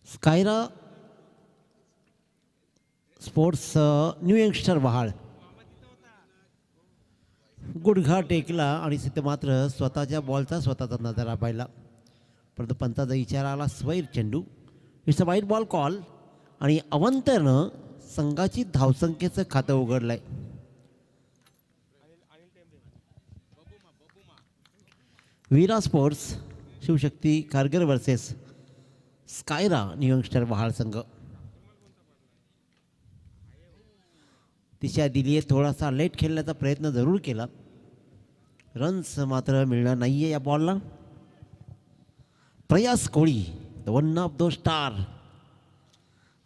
स्कायरा sports new youngster Vahal गुडघा टेकला आणि तिथे मात्र स्वतःच्या बॉलचा स्वतःचा नजारा पाहिला, परंतु पंताचा इशारा आला स्वैर चेंडू. इट्स अ वाईट बॉल कॉल आणि अवंतरनं संघाची धावसंख्येचं खातं उघडलंय. वीरा स्पोर्ट्स शिवशक्ती कारगर वर्सेस स्कायरा न्यू यंगस्टर वहाळ संघ. दिशा दिली आहे, थोडासा लेट खेळण्याचा प्रयत्न जरूर केला, रन्स मात्र मिळणार नाही आहे या बॉलला. Prayas Koli the one of the star,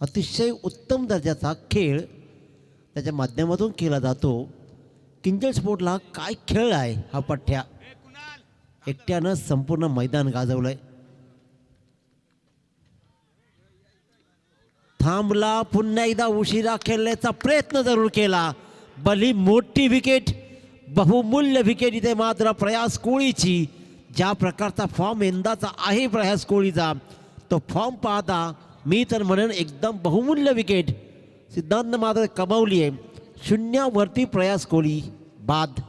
अतिशय उत्तम दर्जाचा खेळ त्याच्या माध्यमातून केला जातो. किंजल स्पोर्टला काय खेळ आहे हा पठ्ठ्या, एकट्यानं संपूर्ण मैदान गाजवलंय. थांबला, पुन्हा एकदा उशिरा खेळण्याचा प्रयत्न जरूर केला, भली मोठी विकेट, बहुमूल्य विकेट इथे मात्र प्रयास कोळीची. ज्या प्रकारचा फॉर्म यंदाचा आहे प्रयास कोळीचा, तो फॉर्म पाहता मी तर म्हणेन एकदम बहुमूल्य विकेट सिद्धांत मात्र कमावली आहे. शून्यावरती प्रयास कोळी बाद.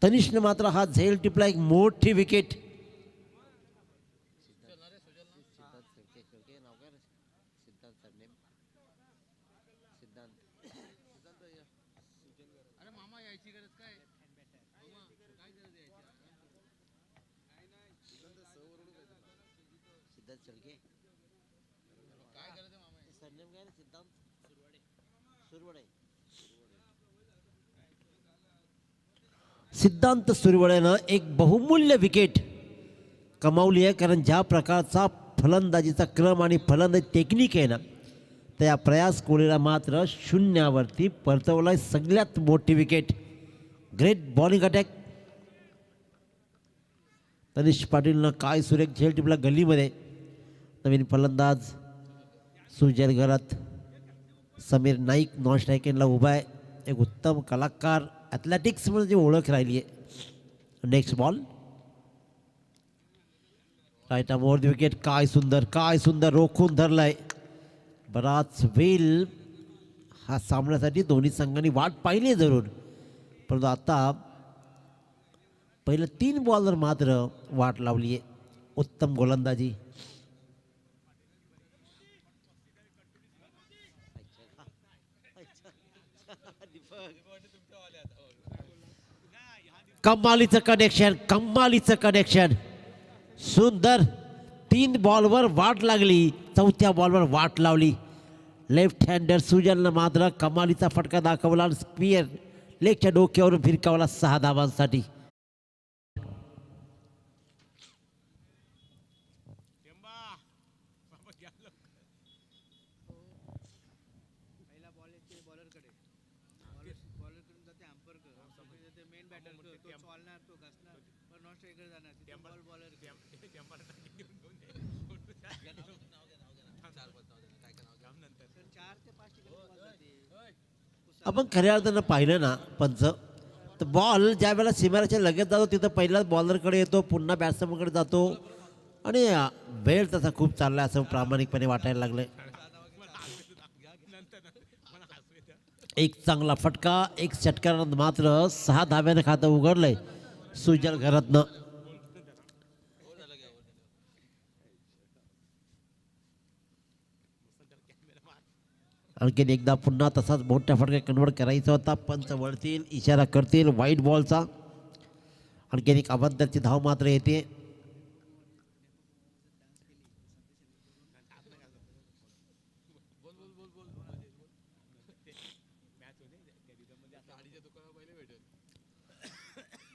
तनिषने मात्र हा झेल टिपला, एक मोठी विकेट. सिद्धांत सुरवडेनं एक बहुमूल्य विकेट कमावली आहे, कारण ज्या प्रकारचा फलंदाजीचा क्रम आणि फलंदाजी टेक्निक आहे ना, त्या प्रयास कोळीला मात्र शून्यावरती परतवलाय. सगळ्यात मोठी wicket, great bowling attack. Tanish पाटीलनं काय सुरेख झेल टिपला गल्लीमध्ये. नवीन फलंदाज सुजय घरात समीर नाईक नॉन स्ट्रायकिंगला उभा आहे, एक उत्तम कलाकार, ॲथलेटिक्स म्हणजे ओळख राहिली आहे. Next ball right more wicket. काय सुंदर रोखून धरलाय. बराच वेळ हा सामन्यासाठी दोन्ही संघांनी वाट पाहिली जरूर, परंतु आता पहिलं 3 बॉलवर मात्र वाट लावली आहे. उत्तम गोलंदाजी. कमालीचं कनेक्शन सुंदर. 3 बॉलवर वाट लागली, 4थ्या बॉलवर वाट लावली. लेफ्ट हँडर सुजलनं मात्र कमालीचा फटका दाखवला, स्क्वेअर लेगच्या डोक्यावरून फिरकावला 6 धावांसाठी. आपण खऱ्या अर्थानं पाहिलं ना पंच, तर बॉल ज्या वेळेला सीमारेषेच्या लगेच जातो तिथं पहिलाच बॉलरकडे येतो, पुन्हा बॅट्समनकडे जातो आणि वेळ तसा खूप चालला असं प्रामाणिकपणे वाटायला लागलं. एक चांगला फटका, एक षटकारानं मात्र 6 धाव्यानं खातं उघडलंय सुजल घरातनं. आणखीन एकदा पुन्हा तसाच मोठ्या फटका कन्वर्ट करायचा होता. पंच वळतील, इशारा करतील व्हाईट बॉलचा. आणखीन एक अवंतरची धाव मात्र येते.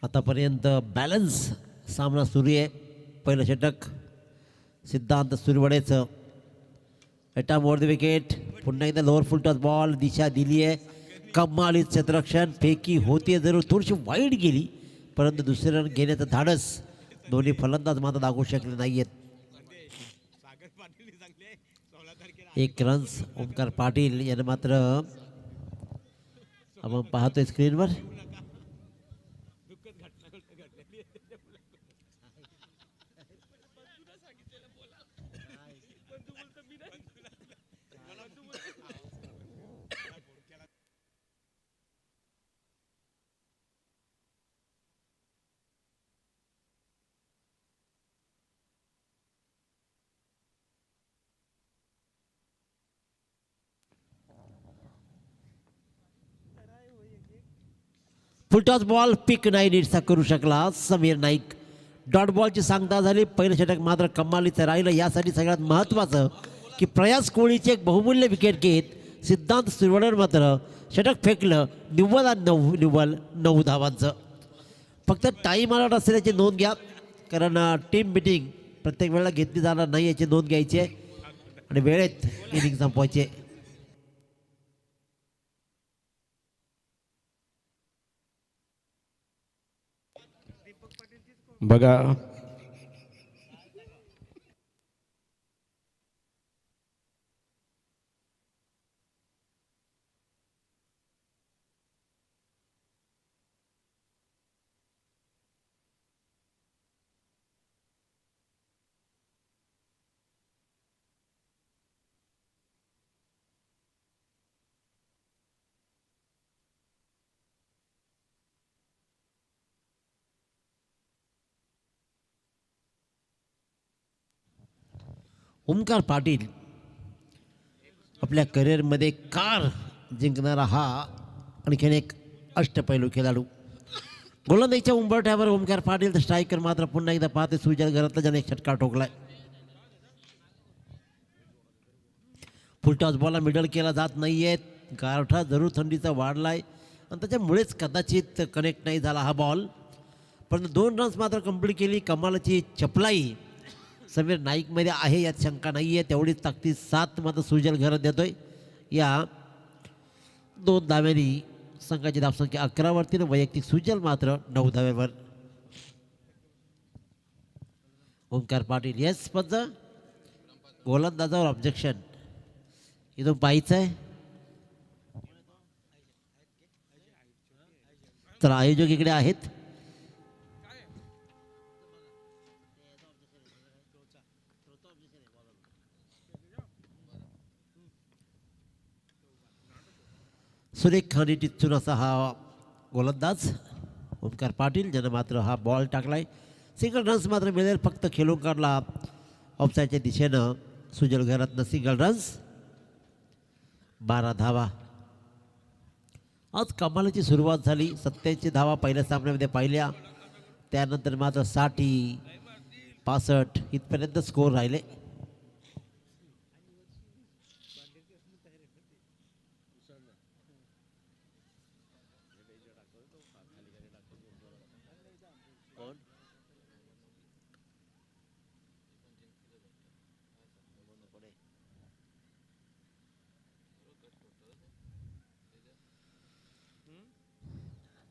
आतापर्यंत बॅलन्स सामना सुरू आहे. पहिलं षटक सिद्धांत सुरवडेचं. एटा मोर द विकेट. पुन्हा एकदा लोअर फुल टॉस बॉल. दिशा दिली आहे. कमालीत क्षेत्ररक्षण. फेकी होते जरूर, थोडीशी वाईड गेली, परंतु दुसरे रन घेण्याचं धाडस दोन्ही फलंदाज मात्र दाखवू शकले नाही आहेत. एक रन्स ओमकार पाटील यानं मात्र आपण पाहतोय स्क्रीनवर. फुलटॉस बॉल पिक नाही नीटचा करू शकला समीर नाईक. डॉट बॉलची सांगता झाली. पहिलं षटक मात्र कमालीचं राहिलं. यासाठी सगळ्यात महत्त्वाचं की प्रयास कोहलीची एक बहुमूल्य विकेट घेत सिद्धांत सुरवडर मात्र षटक फेकलं. निव्वळ 9 धावांचं. फक्त टाईम आउट असल्याची नोंद घ्या, कारण टीम मिटिंग प्रत्येक वेळेला घेतली जाणार नाही याची नोंद घ्यायची आहे आणि वेळेत इनिंग संपवायचे. बघा ओमकार पाटील आपल्या करिअरमध्ये कार जिंकणारा हा आणखीन एक अष्टपैलू खेळाडू. गोलंदाजीच्या उंबरठ्यावर ओमकार पाटील तर स्ट्रायकर मात्र पुन्हा एकदा पाहते सुजल घरातला ज्याने एक षटकार ठोकलाय. फुलटॉस बॉलला मिडल केला जात नाहीये. गारठा जरूर थंडीचा वाढलाय आणि त्याच्यामुळेच कदाचित कनेक्ट नाही झाला हा बॉल. पण 2 रन्स मात्र कंप्लीट केली. कमालाची चपलाई समीर नाईकमध्ये आहे यात शंका नाही आहे. तेवढीच ताकदीत 7 मात्र सुजल घरात देतोय. या 2 धाव्यांनी संघाची धावसंख्या 11 वरती आणि वैयक्तिक सुजल मात्र 9 धाव्यावर. ओमकार पाटील येस पद गोलंदाजावर ऑब्जेक्शन इथून पाहायचं आहे. तर आयोजक इकडे आहेत. सुरेख आणि टिच्चून असा हा गोलंदाज ओमकार पाटील ज्यानं मात्र हा बॉल टाकलाय. सिंगल रन्स मात्र मिळेल. फक्त खेळून काढला ऑफसाईडच्या दिशेनं सुजल घरातनं सिंगल रन्स. 12 धावा. आज कमालीची सुरुवात झाली. 87 धावा पहिल्या सामन्यामध्ये पाहिल्या. त्यानंतर मात्र 60 65 इथपर्यंत स्कोर राहिले.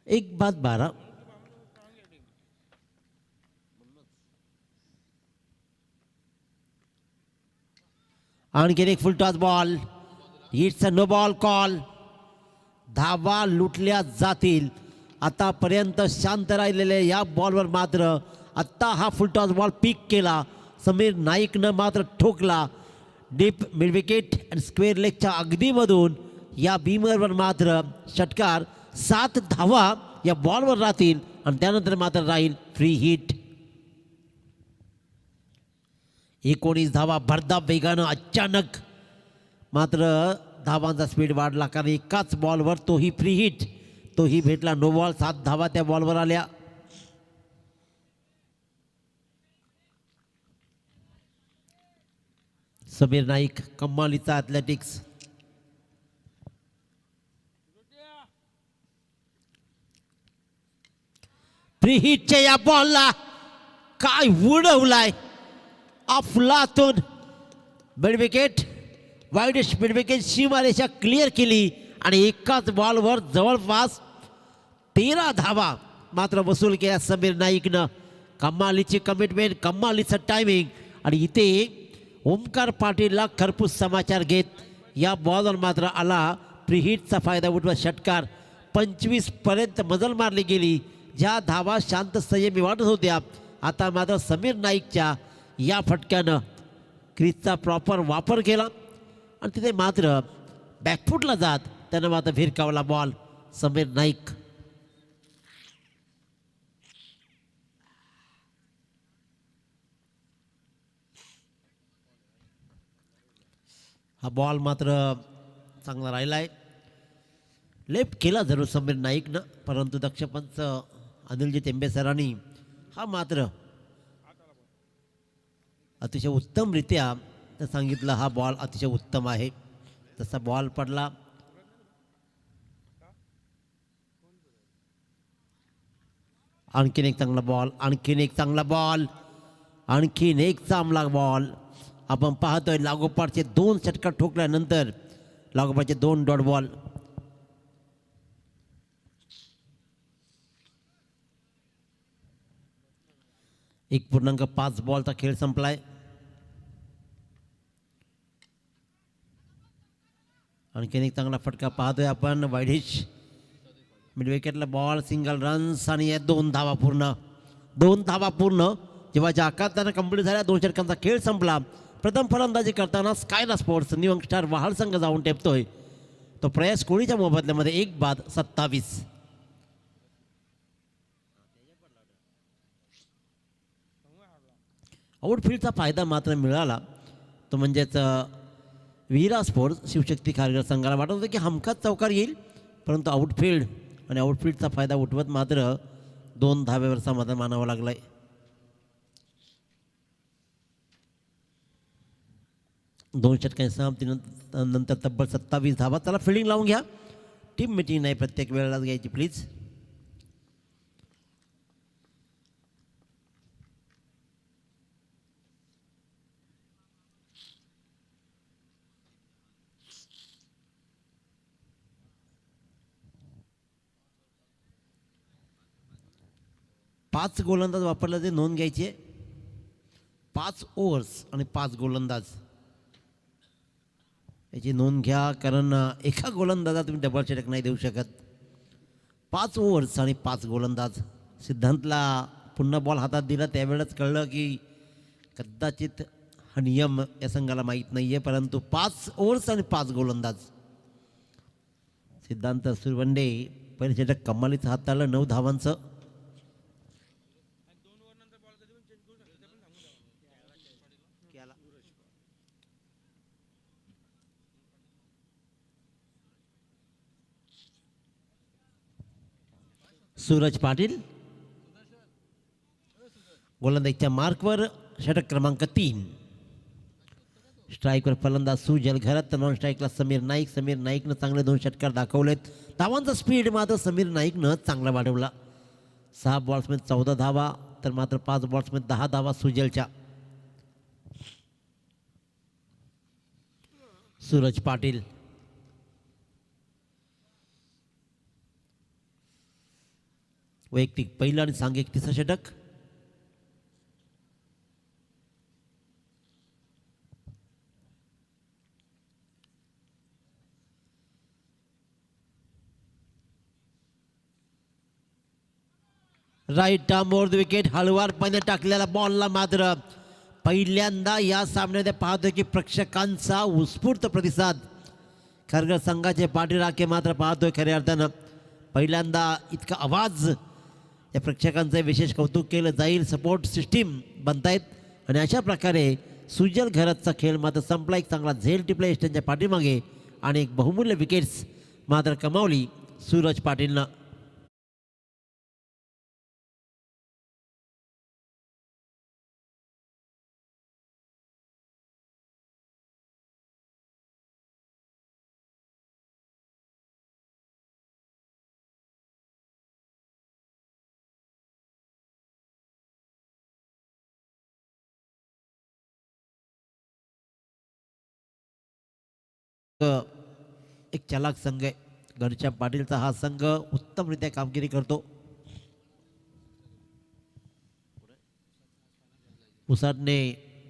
एक बाद 12. आणखीन एक full toss ball. It's a no ball call. धावा लुटल्या जातील. आतापर्यंत शांत राहिलेल्या या बॉलवर मात्र आत्ता हा फुल टॉस बॉल पिक केला. समीर नाईकनं मात्र ठोकला. डीप मिड विकेट आणि स्क्वेअर लेगच्या अगदीमधून या बीमरवर मात्र षटकार. 7 धावा या बॉलवर राहतील आणि त्यानंतर मात्र राहील फ्री हिट. 19 धावा भरधाव वेगानं अचानक मात्र धावांचा स्पीड वाढला, कारण एकाच बॉलवर तोही फ्री हिट, तोही भेटला नो बॉल. 7 धावा त्या बॉलवर आल्या. समीर नाईक कमालीचा ॲथलेटिक्स. फ्री हिटच्या या बॉलला काय उडवलाय अफलातून. Mid wicket, wide mid wicket, सीमारेषा क्लिअर केली आणि एकाच बॉलवर जवळपास 13 धावा मात्र वसूल केल्या समीर नाईकनं. कमालीची कमिटमेंट, कमालीचं टायमिंग आणि इथे ओमकार पाटीलला खरपूस समाचार घेत या बॉलवर मात्र आला प्रीहिटचा फायदा उठवत षटकार. 25 पर्यंत मजल मारली गेली. ज्या धावा शांत संयमी वाटत होत्या आता मात्र समीर नाईकच्या या फटक्यानं क्रीजचा प्रॉपर वापर केला आणि तिथे मात्र बॅकफुटला जात त्यानं मात्र भिरकावला बॉल. समीर नाईक हा बॉल मात्र चांगला राहिला आहे. लेफ्ट केला जरूर समीर नाईकनं, परंतु दक्षपंच अनिलजी तेंबे सरांनी हा मात्र अतिशय उत्तमरित्या तर सांगितलं हा बॉल अतिशय उत्तम आहे. तसा बॉल पडला. आणखीन एक चांगला बॉल, आणखीन एक चांगला बॉल, आणखीन एक चांगला बॉल. आपण पाहतोय लागोपाठचे 2 षटकार ठोकल्यानंतर लागोपाठचे 2 डॉट बॉल. एक 1.5 बॉलचा खेळ संपलाय. आणखीन एक चांगला फटका पाहतोय आपण. वाईडिश मिड विकेटला बॉल, सिंगल रन्स आणि या 2 धावा पूर्ण. 2 धावा पूर्ण. जेव्हा जाकार्तानं कंप्लीट झाल्या 2 षटकांचा खेळ संपला. प्रथम फलंदाजी करताना स्कायला स्पोर्ट्स न्यू यंगस्टर वहाल संघ जाऊन टेपतोय तो प्रयास कोहलीच्या मोबदल्यामध्ये 1 बाद 27. आउटफील्डचा फायदा मात्र मिळाला तो म्हणजेच वीरा स्पोर्ट्स शिवशक्ती खारघर संघाला वाटत होतं की हमखास चौकार येईल, परंतु आउटफील्ड आणि आउटफील्डचा फायदा उठवत मात्र 2 धाब्यावर समाधान मानावं लागलंय. दोन षटकांच्या समाप्तीनंतर तब्बल 27 धावा. त्याला फिल्डिंग लावून घ्या. टीम मिटिंग नाही प्रत्येक वेळेलाच घ्यायची प्लीज. पाच गोलंदाज वापरला ते नोंद घ्यायची आहे. 5 ओव्हर्स आणि 5 गोलंदाज याची नोंद घ्या, कारण एका गोलंदाजाला तुम्ही डबल षटक नाही देऊ शकत. 5 ओव्हर्स आणि 5 गोलंदाज. सिद्धांतला पुन्हा बॉल हातात दिला त्यावेळेस कळलं की कदाचित हा नियम या संघाला माहीत नाही आहे, परंतु 5 ओव्हर्स आणि 5 गोलंदाज. सिद्धांत सुरवंडे पहिले षटक कमालीचं हाताळलं 9 धावांचं. सूरज पाटील गोलंदाजीच्या मार्कवर षटक क्रमांक 3. स्ट्राईकवर फलंदाज सुजल घरात, तर नॉन स्ट्राईकला समीर नाईक. समीर नाईकनं चांगले 2 षटकार दाखवलेत. धावांचा स्पीड मात्र समीर नाईकनं चांगला वाढवला. 6 बॉल्समध्ये 14 धावा, तर मात्र 5 बॉल्समध्ये 10 धावा सुजलच्या. सूरज पाटील वैयक्तिक पहिलं आणि सांघिक 3रं षटक. Right arm over the wicket. हळवारपणे टाकलेला बॉलला मात्र पहिल्यांदा या सामन्यात पाहतो की प्रेक्षकांचा उत्स्फूर्त प्रतिसाद. खारघर संघाचे पाठीराखे मात्र पाहतोय खऱ्या अर्थानं पहिल्यांदा इतका आवाज या प्रेक्षकांचं विशेष कौतुक केलं जाईल. सपोर्ट सिस्टीम बनतायत आणि अशा प्रकारे सुजल घरातचा खेळ मात्र संपला. एक चांगला झेल टिपला एस्टनच्या पाठीमागे आणि एक बहुमूल्य विकेट्स मात्र कमावली सूरज पाटीलनं. एक चालाक संघ आहे घरच्या पाटीलचा. हा संघ उत्तमरित्या कामगिरी करतो. उसाटने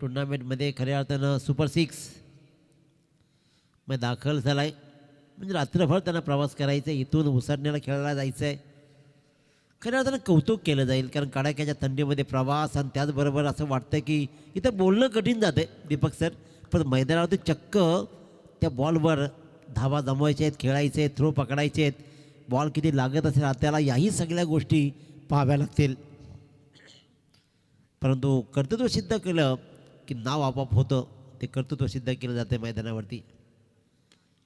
टुर्नामेंटमध्ये खऱ्या अर्थानं सुपर 6 मध्ये दाखल झाला आहे. म्हणजे रात्रभर त्यांना प्रवास करायचा आहे, इथून उसरण्याला खेळायला जायचं आहे. खऱ्या अर्थानं कौतुक केलं जाईल, कारण कडाक्याच्या थंडीमध्ये प्रवास आणि त्याचबरोबर असं वाटतं की इथं बोलणं कठीण जातं आहे दीपक सर, पण मैदानावरती चक्क त्या बॉलवर धावा जमवायच्या आहेत, खेळायचे आहेत, थ्रो पकडायचे आहेत, बॉल किती लागत असेल त्याला, याही सगळ्या गोष्टी पाहाव्या लागतील. परंतु कर्तृत्व सिद्ध केलं की नाव आपोआप होतं, ते कर्तृत्व सिद्ध केलं जाते मैदानावरती.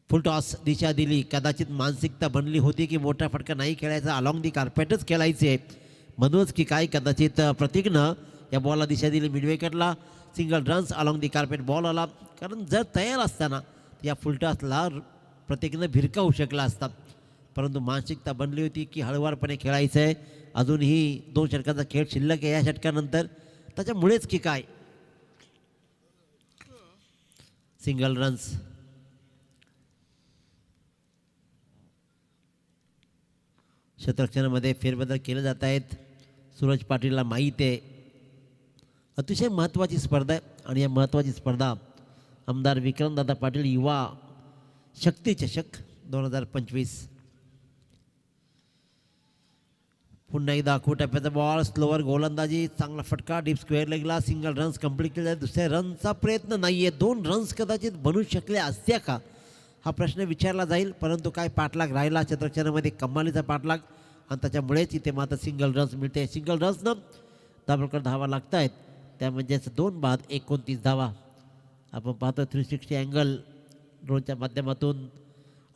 फुल टॉस दिशा दिली, कदाचित मानसिकता बनली होती की मोठा फटका नाही खेळायचा, अलॉंग दी कार्पेटच खेळायचे, म्हणूनच की काय कदाचित प्रतीकनं या बॉलला दिशा दिली मिड विकेटला. Single runs along the carpet ball आला, कारण जर तयार असताना या फुल टॉसला प्रत्येकीनं भिरकावू शकला असता, परंतु मानसिकता बनली होती की हळूवारपणे खेळायचं आहे, अजूनही 2 षटकांचा खेळ शिल्लक आहे या षटकानंतर, त्याच्यामुळेच की काय सिंगल रन्स. क्षेत्ररक्षणामध्ये फेरबदल केले जात आहेत. सूरज पाटीलला माहीत आहे अतिशय महत्त्वाची स्पर्धा आहे, आणि या महत्त्वाची स्पर्धा आमदार विक्रमदादा पाटील युवा शक्ती चषक 2025. पुन्हा एकदा टप्प्याचा बॉल, स्लोवर गोलंदाजी, चांगला फटका, डीप स्क्वेअर लेगला, सिंगल रन्स कंप्लीट केला. दुसऱ्या रनचा प्रयत्न नाही आहे, 2 रन्स कदाचित बनू शकले असत्या का हा प्रश्न विचारला जाईल, परंतु काय पाठलाग राहिला क्षेत्ररक्षणामध्ये, कमालीचा पाठलाग, आणि त्याच्यामुळेच इथे मात्र सिंगल रन्स मिळते. सिंगल रन्सनं दाभोळकर धावा लागत आहेत, त्या म्हणजेच 2 बाद 29 धावा. आपण पाहतो 360 अँगल ड्रोनच्या माध्यमातून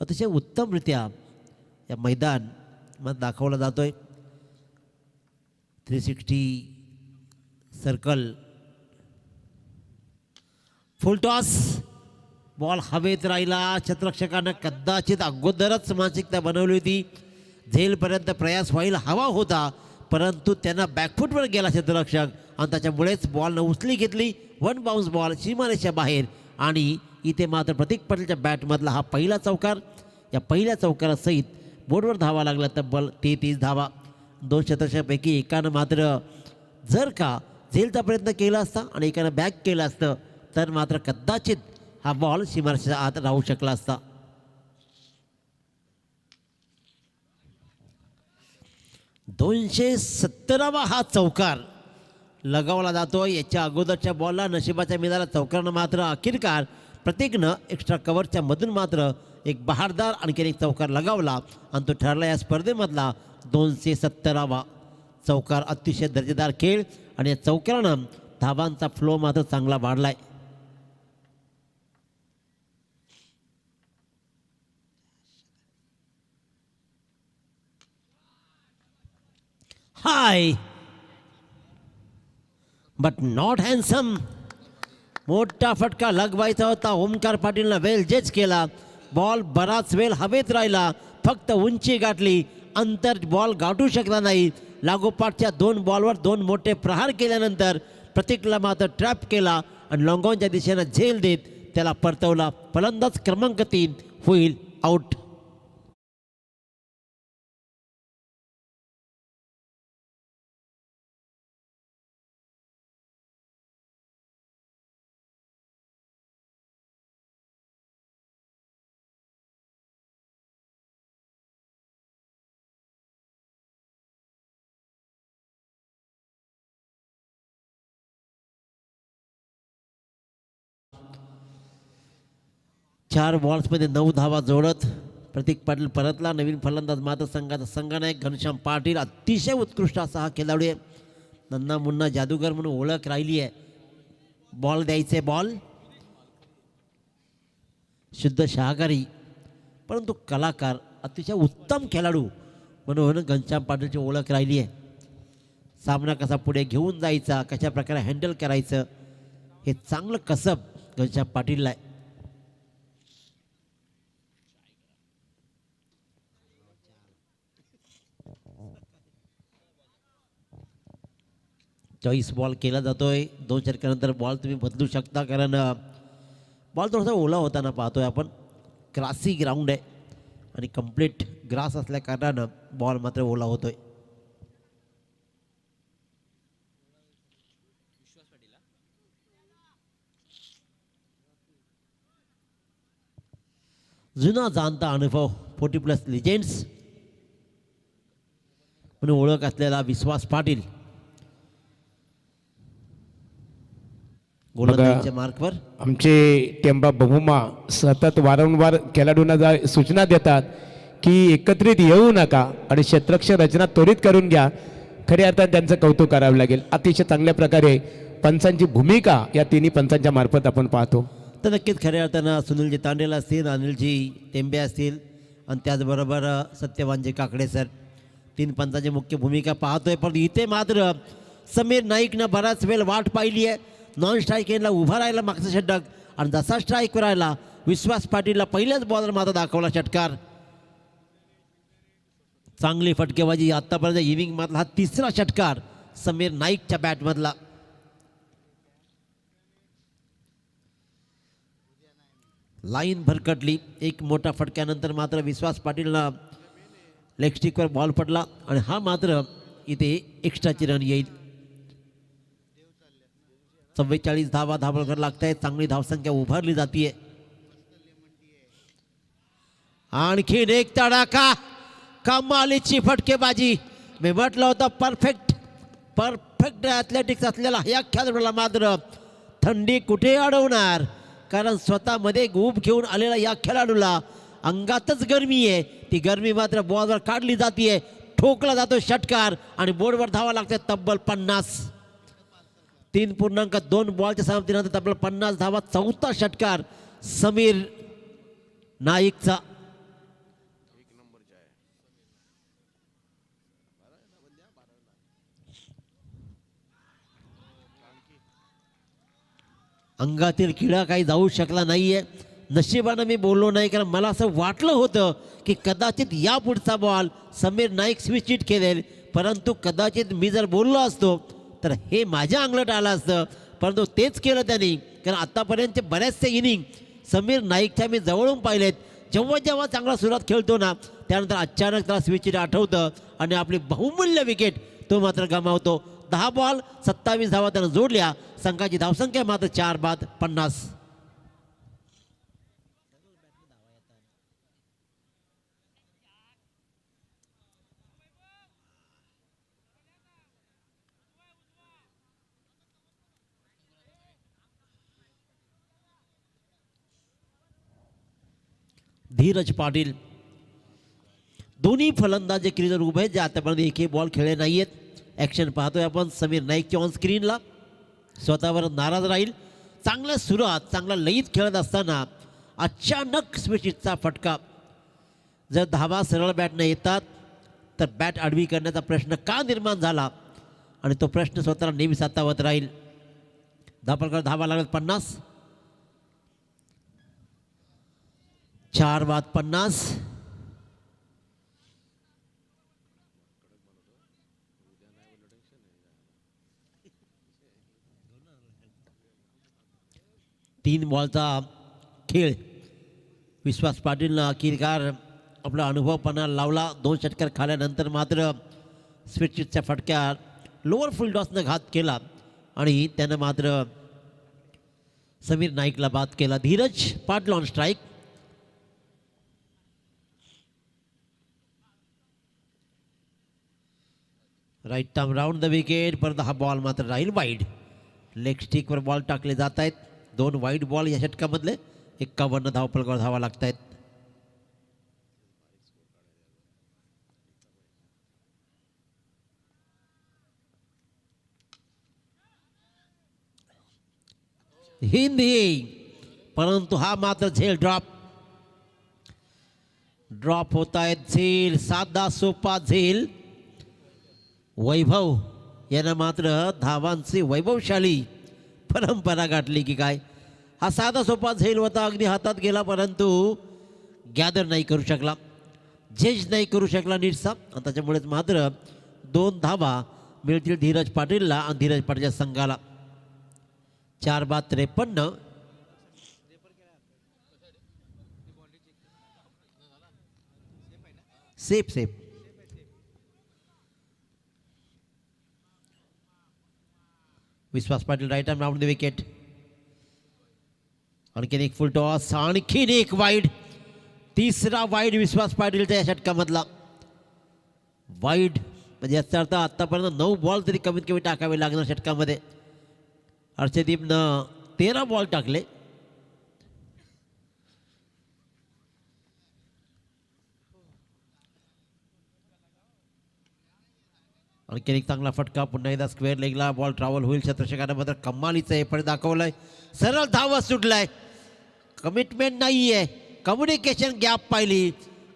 अतिशय उत्तमरित्या या मैदान दाखवला जातो आहे. 360 सर्कल, फुल टॉस, बॉल हवेत राहिला. क्षेत्ररक्षकानं कदाचित अगोदरच मानसिकता बनवली होती, झेलपर्यंत प्रयास व्हायला हवा होता, परंतु त्यांना बॅकफुटवर गेला क्षेत्ररक्षक, आणि त्याच्यामुळेच बॉलनं उचली घेतली. 1 बाउन्स बॉल सीमारेषेच्या बाहेर, आणि इथे मात्र प्रतीक पाटीलच्या बॅटमधला हा पहिला चौकार. या पहिल्या चौकारासहित बोर्डवर धावा लागला तब्बल 33 धावा. 2 क्षेत्ररक्षकापैकी एकानं मात्र जर का झेलचा प्रयत्न केला असता आणि एकानं बॅक केलं असतं तर मात्र कदाचित हा बॉल सीमारेषेच्या आत राहू शकला असता. $270 हा चौकार लगावला जातो. याच्या अगोदरच्या बॉलला नशिबाच्या मिळाला चौकारानं मात्र अखेरकार प्रत्येकनं एक्स्ट्रा कव्हरच्या मधून मात्र एक बहारदार आणखीन एक चौकार लगावला, आणि तो ठरला या स्पर्धेमधला 270वा चौकार. अतिशय दर्जेदार खेळ, आणि या चौकारानं धावांचा फ्लो मात्र चांगला वाढलाय. हाय बट नॉट हँडसम. मोठा फटका लगवायचा होता, ओमकार पाटीलनं वेल जज केला. बॉल बराच वेळ हवेत राहिला, फक्त उंची गाठली, अंतर बॉल गाठू शकला नाही. लागोपाठच्या 2 बॉलवर 2 मोठे प्रहार केल्यानंतर प्रतीकला मात्र ट्रॅप केला, आणि लॉंगॉनच्या दिशेनं झेल देत त्याला परतवला. फलंदाज क्रमांक 3 होईल आउट. चार बॉल्समध्ये 9 धावा जोडत प्रतीक पाटील परतला. नवीन फलंदाज मात्र संघाचा संघनायक घनश्याम पाटील. अतिशय उत्कृष्ट असा हा खेळाडू आहे, नन्ना मुन्ना जादूगर म्हणून ओळख राहिली आहे. बॉल द्यायचे, बॉल शुद्ध शाकाहारी परंतु कलाकार, अतिशय उत्तम खेळाडू म्हणून घनश्याम पाटीलची ओळख राहिली आहे. सामना कसा पुढे घेऊन जायचा, कशा प्रकारे हँडल करायचं, हे चांगलं कसब घनश्याम पाटीलला आहे. चॉईस बॉल केला जातोय. 2 षटकानंतर बॉल तुम्ही बदलू शकता, कारण बॉल थोडासा ओला होताना पाहतोय आपण. ग्रासी ग्राउंड आहे आणि कंप्लीट ग्रास असल्या कारणानं बॉल मात्र ओला होतोय. जुना जाणता अनुभव 40+ लिजेंड्स म्हणून ओळख असलेला विश्वास पाटील गोलंदाजीच्या मार्कवर. आमचे टेंबा बहुमा सतत वारंवार खेळाडूंना सूचना देतात की एकत्रित येऊ नका आणि क्षेत्ररक्षण रचना त्वरित करून घ्या. खऱ्या अर्थात त्यांचं कौतुक करावं लागेल. अतिशय चांगल्या प्रकारे पंचांची भूमिका या तिन्ही पंचांच्या मार्फत आपण पाहतो. तर नक्कीच खऱ्या अर्थानं सुनीलजी तांडेल असतील, अनिलजी टेंबे असतील आणि त्याचबरोबर सत्यवानजी काकडे सर, 3 पंचांची मुख्य भूमिका पाहतोय. पण इथे मात्र समीर नाईकनं बराच वेळ वाट पाहिली आहे. नॉन स्ट्राईक एंडला उभा राहिला मागचा षटक आणि जसा स्ट्राईकवर राहिला विश्वास पाटीलला पहिल्याच बॉलर मात्र दाखवला षटकार. चांगली फटकेबाजी आत्तापर्यंत इनिंग मधला हा 3रा षटकार समीर नाईकच्या बॅटमधला. लाईन भरकटली. एक मोठा फटक्यानंतर मात्र विश्वास पाटीलला लेग स्टिकवर बॉल पडला आणि हा मात्र इथे एक्स्ट्राची रन येईल. 44 धावा धावकर लागत आहेत. चांगली धावसंख्या उभारली जाते. आणखीन एक तडाखा, कमालीची फटकेबाजी. मी म्हटलं होतं परफेक्ट ॲथलेटिक्स असलेला या खेळाडूला मात्र थंडी कुठे अडवणार, कारण स्वतःमध्ये उब घेऊन आलेला या खेळाडूला अंगातच गरमी आहे. ती गरमी मात्र बॉलवर काढली जाते. ठोकला जातो षटकार आणि बोर्डवर धावा लागते तब्बल 50. 3.2 बॉलच्या समाप्तीनंतर तब्बल 50 धावा. 4था षटकार समीर नाईकचा. अंगातील किडा काही जाऊ शकला नाहीये. नशिबानं मी बोललो नाही, कारण मला असं वाटलं होतं की कदाचित या पुढचा ball Sameer Naik switch hit केलेल, परंतु कदाचित मी जर बोललो असतो तर हे माझ्या अंगलट आलं असतं, परंतु तेच केलं त्यांनी. कारण आतापर्यंतचे बऱ्याचशा इनिंग समीर नाईकच्या मी जवळून पाहिलेत. जेव्हा चांगला सुरुवात खेळतो ना, त्यानंतर अचानक त्याला स्विच हिट आठवतं आणि आपली बहुमूल्य विकेट तो मात्र गमावतो. 10 बॉल 27 धावा त्यानं जोडल्या. संघाची धावसंख्या मात्र 4 बाद 50. धीरज पाटील, दोन्ही फलंदाज जे क्रीजवर उभे आहेत, जे आतापर्यंत एकही बॉल खेळले नाहीयेत. ॲक्शन पाहतोय आपण समीर नाईकच्या ऑन स्क्रीनला. स्वतःवर नाराज राहील. चांगल्या सुरुवात, चांगला लयीत खेळत असताना अचानक स्विचचा फटका. जर धावा सरळ बॅटनं येतात तर बॅट आडवी करण्याचा प्रश्न का निर्माण झाला, आणि तो प्रश्न स्वतःला नेहमी सतावत राहील. धापलकर धावा लागत 50. 4 बाद 50. तीन बॉलचा खेळ. विश्वास पाटीलनं अखेरकार आपला अनुभवपणा लावला. 2 षटकार खाल्यानंतर मात्र स्विचच्या फटक्यात लोअर फुल टॉसनं घात केला आणि त्यानं मात्र समीर नाईकला बाद केला. Dheeraj Patil on strike. Right arm round the wicket. परत हा बॉल मात्र राहील वाईड. लेग स्टिकवर बॉल टाकले जात आहेत. 2 वाईड बॉल या षटकामधले. 51 धावपलकावर धावा लागत आहेत. हिंदी, परंतु हा मात्र झेल ड्रॉप होत आहेत. झेल, साधा सोपा झेल. वैभव यानं मात्र धावांची वैभवशाली परंपरा गाठली की काय. हा साधा सोपा झेल होता, अगदी हातात गेला, परंतु गॅदर नाही करू शकला, झेज नाही करू शकला नीटसा. आणि त्याच्यामुळेच मात्र 2 धावा मिळतील धीरज पाटीलला आणि धीरज पाटीलच्या संघाला. 4 बाद 53. Safe. Vishwas Patil right arm round the wicket. आणखीन एक फुल टॉस, आणखीन एक वाईड. तिसरा वाईड विश्वास पाटीलच्या या षटकामधला. वाईड म्हणजे याचा अर्थ आत्तापर्यंत 9 बॉल तरी कमीत कमी टाकावे लागणार षटकामध्ये. हर्षदीपनं 13 बॉल टाकले. आणखी एक चांगला फटका. पुन्हा एकदा स्क्वेअर लेगला बॉल ट्रॅव्हल होईल. क्षेत्ररक्षकाने मात्र कमालीचं हे पण दाखवलंय. सरळ धावत सुटलाय. कमिटमेंट नाहीये, कम्युनिकेशन गॅप पाहिली.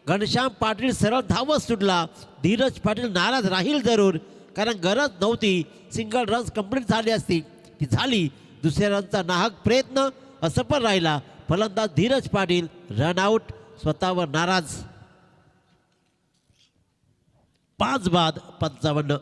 घनश्याम पाटील सरळ धावत सुटला. धीरज पाटील नाराज राहील जरूर, कारण गरज नव्हती. सिंगल रन्स कंप्लीट झाली असती, ती झाली. दुसऱ्या रनचा नाहक प्रयत्न असफल राहिला. फलंदाज धीरज पाटील रन आउट, स्वतःवर नाराज. 5 बाद 55.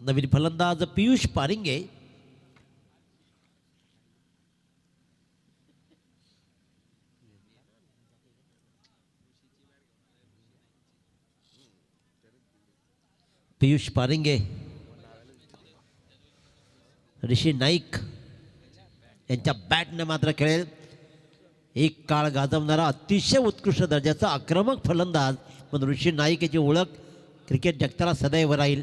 नवीन फलंदाज पियुष पारिंगे. पियुष पारिंगे, ऋषी नाईक यांच्या बॅटने मात्र खेळेल. एक काळ गाजवणारा अतिशय उत्कृष्ट दर्जाचा आक्रमक फलंदाज पण ऋषी नाईक याची ओळख क्रिकेट जगताला सदैव राहील.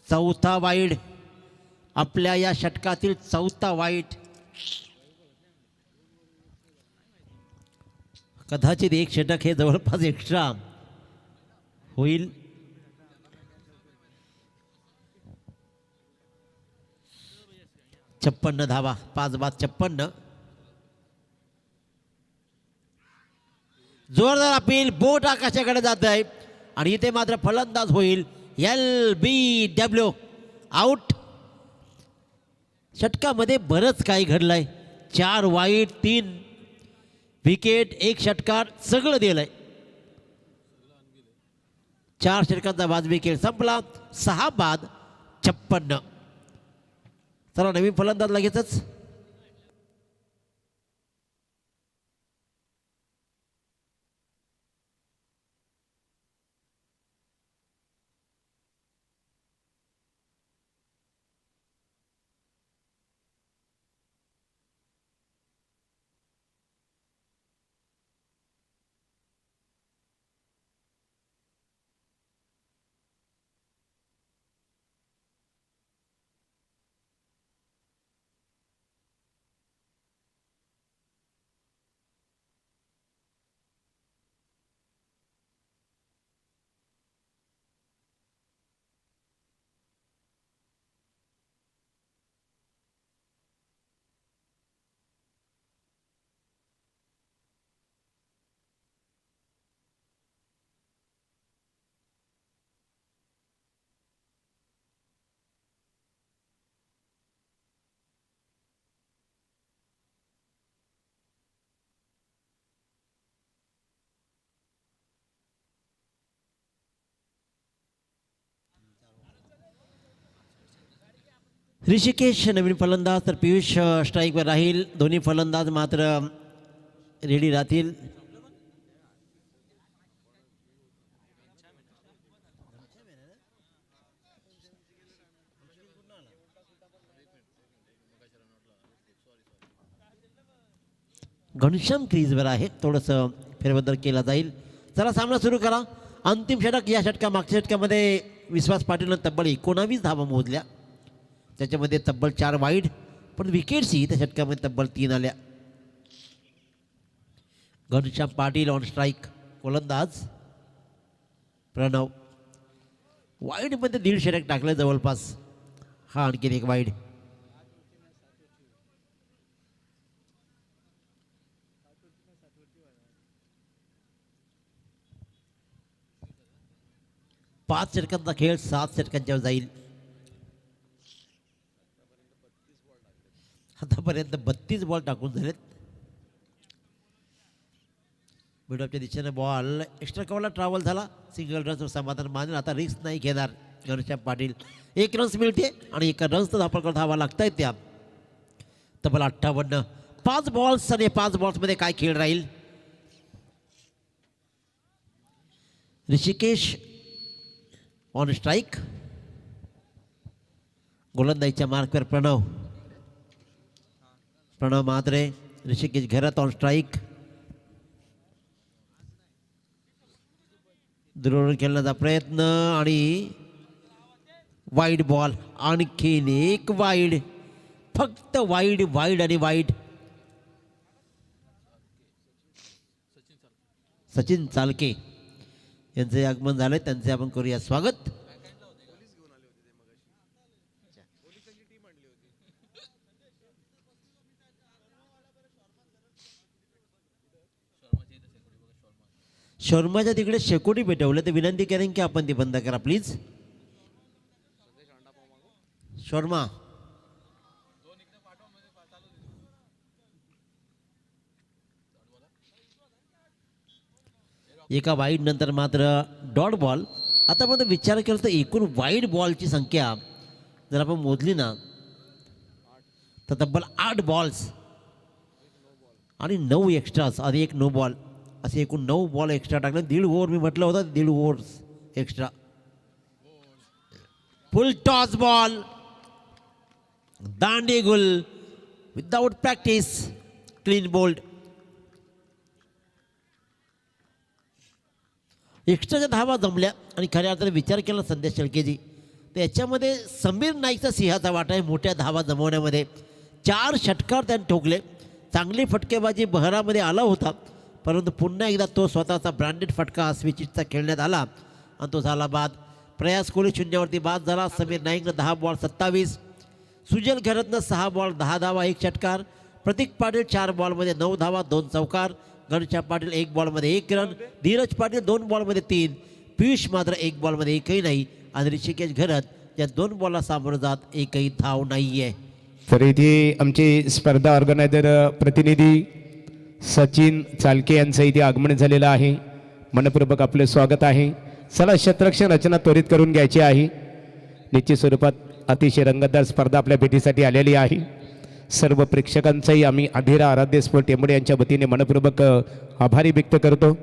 चौथा वाईड, आपल्या या षटकातील चौथा वाईड. कदाचित एक षटक हे जवळपास एक्स्ट्रा होईल. छप्पन्न धावा, 5 बाद 56. जोरदार अपील, बोट आकाशाकडे जात आहे आणि इथे मात्र फलंदाज होईल. LBW out. षटकामध्ये बरंच काही घडलंय. 4 वाईड, 3 विकेट, 1 षटकार, सगळं दिलंय. 4 षटकांचा वाजवी खेळ संपला. 6 बाद 56. चला नवीन फलंदाज लगेचच. ऋषिकेश नवीन फलंदाज, तर पियुष स्ट्राईकवर राहील. दोन्ही फलंदाज मात्र रेडी राहतील. घनश्याम क्रीजवर आहे, थोडंसं फेरबदल केला जाईल. चला सामना सुरू करा. अंतिम षटक. या मागच्या षटकामध्ये विश्वास पाटीलनं तब्बल 19 धावा मोजल्या. त्याच्यामध्ये तब्बल 4 वाईड, पण विकेट्सही त्या षटकामध्ये तब्बल 3 आल्या. Ghanshyam Patil on strike. गोलंदाज प्रणव. वाईडमध्ये 1.5 षटक टाकलं जवळपास. हा आणखीन एक वाईड. पाच षटकांचा खेळ 7 षटकांच्यावर जाईल. आतापर्यंत 32 बॉल टाकून झालेत. मिडऑफच्या दिशेने बॉल एक्स्ट्रा कव्हरला ट्रॅव्हल झाला. सिंगल रन्सवर समाधान मानेल. आता रिस्क नाही घेणार घनश्याम पाटील. 1 रन्स मिळते आणि 1 रन्सचा धावा लागत आहेत त्या. तब्बल 58. 5 बॉल्स आणि 5 बॉल्समध्ये काय खेळ राहील. Rishikesh on strike. गोलंदाजीच्या मार्कवर प्रणव म्हात्रे. ऋषिकेश घरात ऑन स्ट्राईक. दुरून खेळण्याचा प्रयत्न आणि वाईड बॉल. आणखीन एक वाईड. फक्त वाईड वाईड आणि वाईड. सचिन चालके यांचे आगमन झाले, त्यांचे आपण करूया स्वागत. शर्माच्या तिकडे शेकोटी पेटवलं, तर विनंती करेन की आपण ती बंद करा प्लीज. शर्मा एका वाईड नंतर मात्र डॉट बॉल. आता आपण विचार केला तर एकूण वाईड बॉलची संख्या जर आपण मोजली ना तर तब्बल 8 बॉल्स आणि 9 एक्स्ट्रास आणि 1 नो बॉल असे एकूण 9 बॉल एक्स्ट्रा टाकले. 1.5 ओव्हर मी म्हटलं होतं, 1.5 overs extra. Full toss ball. दांडी गुल विदाउट प्रॅक्टिस. Clean bowled. एक्स्ट्राच्या धावा जमल्या आणि खऱ्या अर्थाने विचार केला संदेश शेळकेजी तर याच्यामध्ये समीर नाईकचा सिंहाचा वाटा आहे मोठ्या धावा जमवण्यामध्ये. 4 षटकार त्याने ठोकले. चांगली फटकेबाजी बहरामध्ये आला होता, परंतु पुन्हा एकदा तो स्वतःचा ब्रँडेड फटका स्विचिटचा खेळण्यात आला आणि तो झाला बाद. प्रयास कोहली 0वरती बाद झाला. समीर नाईकनं 10 बॉल 27. सुजल घरतनं 6 बॉल 10 धावा 1 षटकार. प्रतीक पाटील 4 बॉलमध्ये 9 धावा 2 चौकार. गणेशा पाटील 1 बॉलमध्ये 1 रन. धीरज पाटील 2 बॉलमध्ये 3. पियुष मात्र 1 बॉलमध्ये एकही नाही. आणि ऋषिकेश घरत या 2 बॉलला सामोरं जात एकही धाव नाही आहे. तर इथे आमचे स्पर्धा ऑर्गनायझर प्रतिनिधी सचिन चालके यांचं इथे आगमन झालेलं आहे. मनपूर्वक आपले स्वागत आहे. चला क्षेत्ररक्षण रचना त्वरित करून घ्यायची आहे. निश्चित स्वरूपात अतिशय रंगतदार स्पर्धा आपल्या भेटीसाठी आलेली आहे. सर्व प्रेक्षकांचाही आम्ही अधीरा आराध्य स्पोर्ट टेंबडे यांच्या वतीने मनपूर्वक आभारी व्यक्त करतो.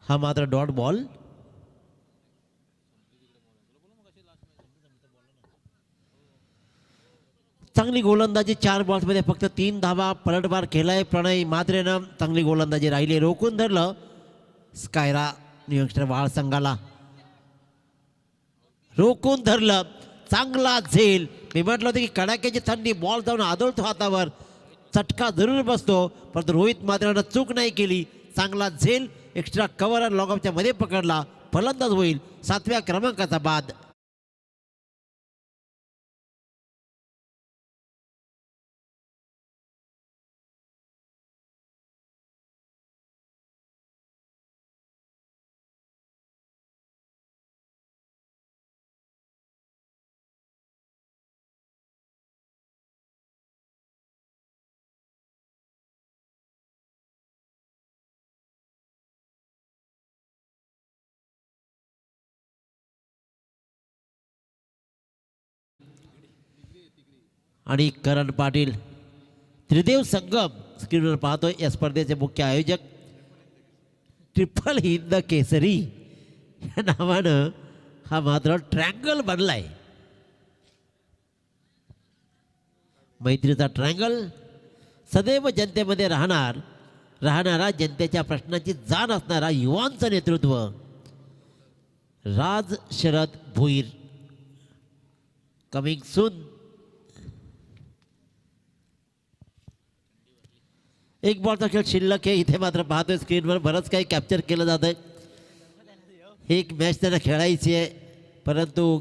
हा मात्र डॉट बॉल. चांगली गोलंदाजी 4 बॉल्समध्ये फक्त 3 धावा. पलटवार केलाय प्रणय म्हात्रेनं. चांगली गोलंदाजी राहिली. रोखून धरलं स्कायरा न्यूयॉर्कस्टर वाळ संघाला. रोखून धरलं. चांगला झेल. मी म्हटलं होतं की कडाक्याची थंडी बॉल जाऊन आदळतो हातावर, चटका जरूर बसतो, परंतु रोहित म्हात्रेनं चूक नाही केली. चांगला झेल. एक्स्ट्रा कव्हर आणि लॉगऑफच्या मध्ये पकडला. फलंदाज होईल 7व्या क्रमांकाचा बाद. आणि करण पाटील. त्रिदेव संगम स्क्रीनवर पाहतोय. या स्पर्धेचे मुख्य आयोजक ट्रिपल हिंद केसरी या नावानं हा मात्र ट्रँगल बनलाय. मैत्रीचा ट्रँगल सदैव जनतेमध्ये राहणारा जनतेच्या प्रश्नांची जाण असणारा युवांचं नेतृत्व. राज शरद भोईर कमिंग सून. एक बॉलचा खेळ शिल्लक आहे. इथे मात्र पाहतोय स्क्रीनवर बरंच काही कॅप्चर केलं जात आहे. एक मॅच त्यांना खेळायची आहे, परंतु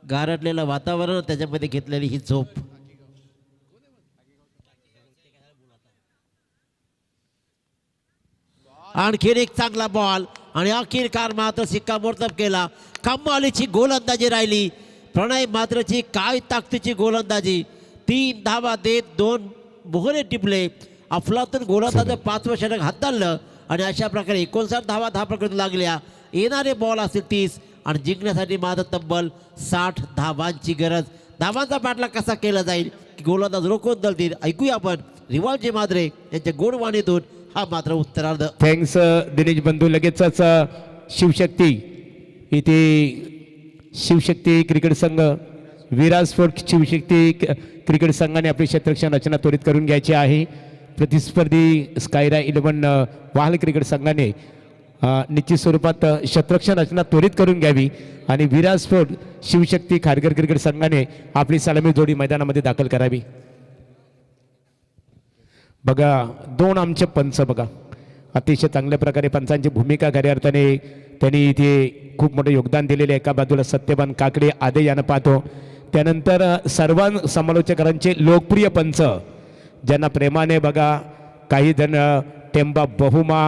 गारटलेलं वातावरण त्याच्यामध्ये घेतलेली ही झोप. आणखीन एक चांगला बॉल आणि अखेरकार मात्र शिक्कामोर्तब केला. कमालीची गोलंदाजी राहिली प्रणय मात्रची. काय ताकदीची गोलंदाजी. 3 धावा देत 2 मोहरे टिपले. अफलातून गोलंदाज 5वं षटक हाताळलं आणि अशा प्रकारे 59 धावा धापकडून लागल्या. येणारे बॉल असतील 30 आणि जिंकण्यासाठी मात्र तब्बल 60 धावांची गरज. धावांचा पाठलाग कसा केला जाईल की गोलंदाज रोखून धरतील ऐकूया आपण रिवाल्जी माद्रे यांच्या गोडवाणीतून हा मात्र उत्तरार्ध. थँक्स दिनेश बंधू. लगेचच शिवशक्ती इथे शिवशक्ती क्रिकेट संघ विराज स्पोर्ट शिवशक्ती क्रिकेट संघाने आपली क्षेत्ररक्षण रचना त्वरित करून घ्यायची आहे. प्रतिस्पर्धी स्कायरा 11 वाहल क्रिकेट संघाने निश्चित स्वरूपात क्षेत्ररक्षण रचना त्वरित करून घ्यावी आणि विराज स्पोर्ट शिवशक्ती खारघर क्रिकेट संघाने आपली सलामी जोडी मैदानामध्ये दाखल करावी. बघा 2 आमचे पंच बघा अतिशय चांगल्या प्रकारे पंचांची भूमिका खऱ्या अर्थाने त्यांनी इथे खूप मोठं योगदान दिलेले. एका बाजूला सत्यवान काकडे आदे यानं पाहतो. त्यानंतर सर्व समालोचकांचे लोकप्रिय पंच ज्यांना प्रेमाने बघा काही जण टेंबा बहुमा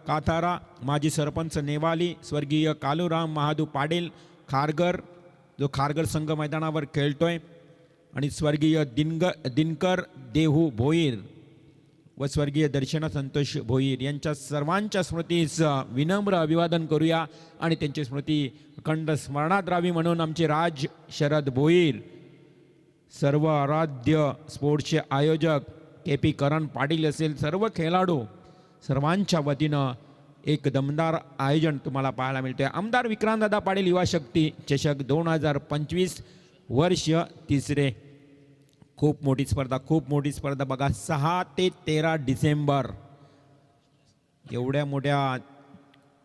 काथारा माजी सरपंच नेवाली स्वर्गीय कालूराम महादू पाटील खारघर जो खारघर संघ मैदानावर खेळतोय आणि स्वर्गीय दिनकर देहू भोईर व स्वर्गीय दर्शना संतोष भोईर यांच्या सर्वांच्या स्मृतीस विनम्र अभिवादन करूया आणि त्यांची स्मृती अखंड स्मरणात राहावी म्हणून आमचे राज शरद भोईर सर्व आराध्य स्पोर्ट्सचे आयोजक KP करण पाटील असेल सर्व खेळाडू सर्वांच्या वतीनं एक दमदार आयोजन तुम्हाला पाहायला मिळते. आमदार विक्रांतदादा पाटील युवा शक्ती चषक 2025 वर्ष तिसरे. खूप मोठी स्पर्धा बघा 6 ते 13 डिसेंबर एवढ्या मोठ्या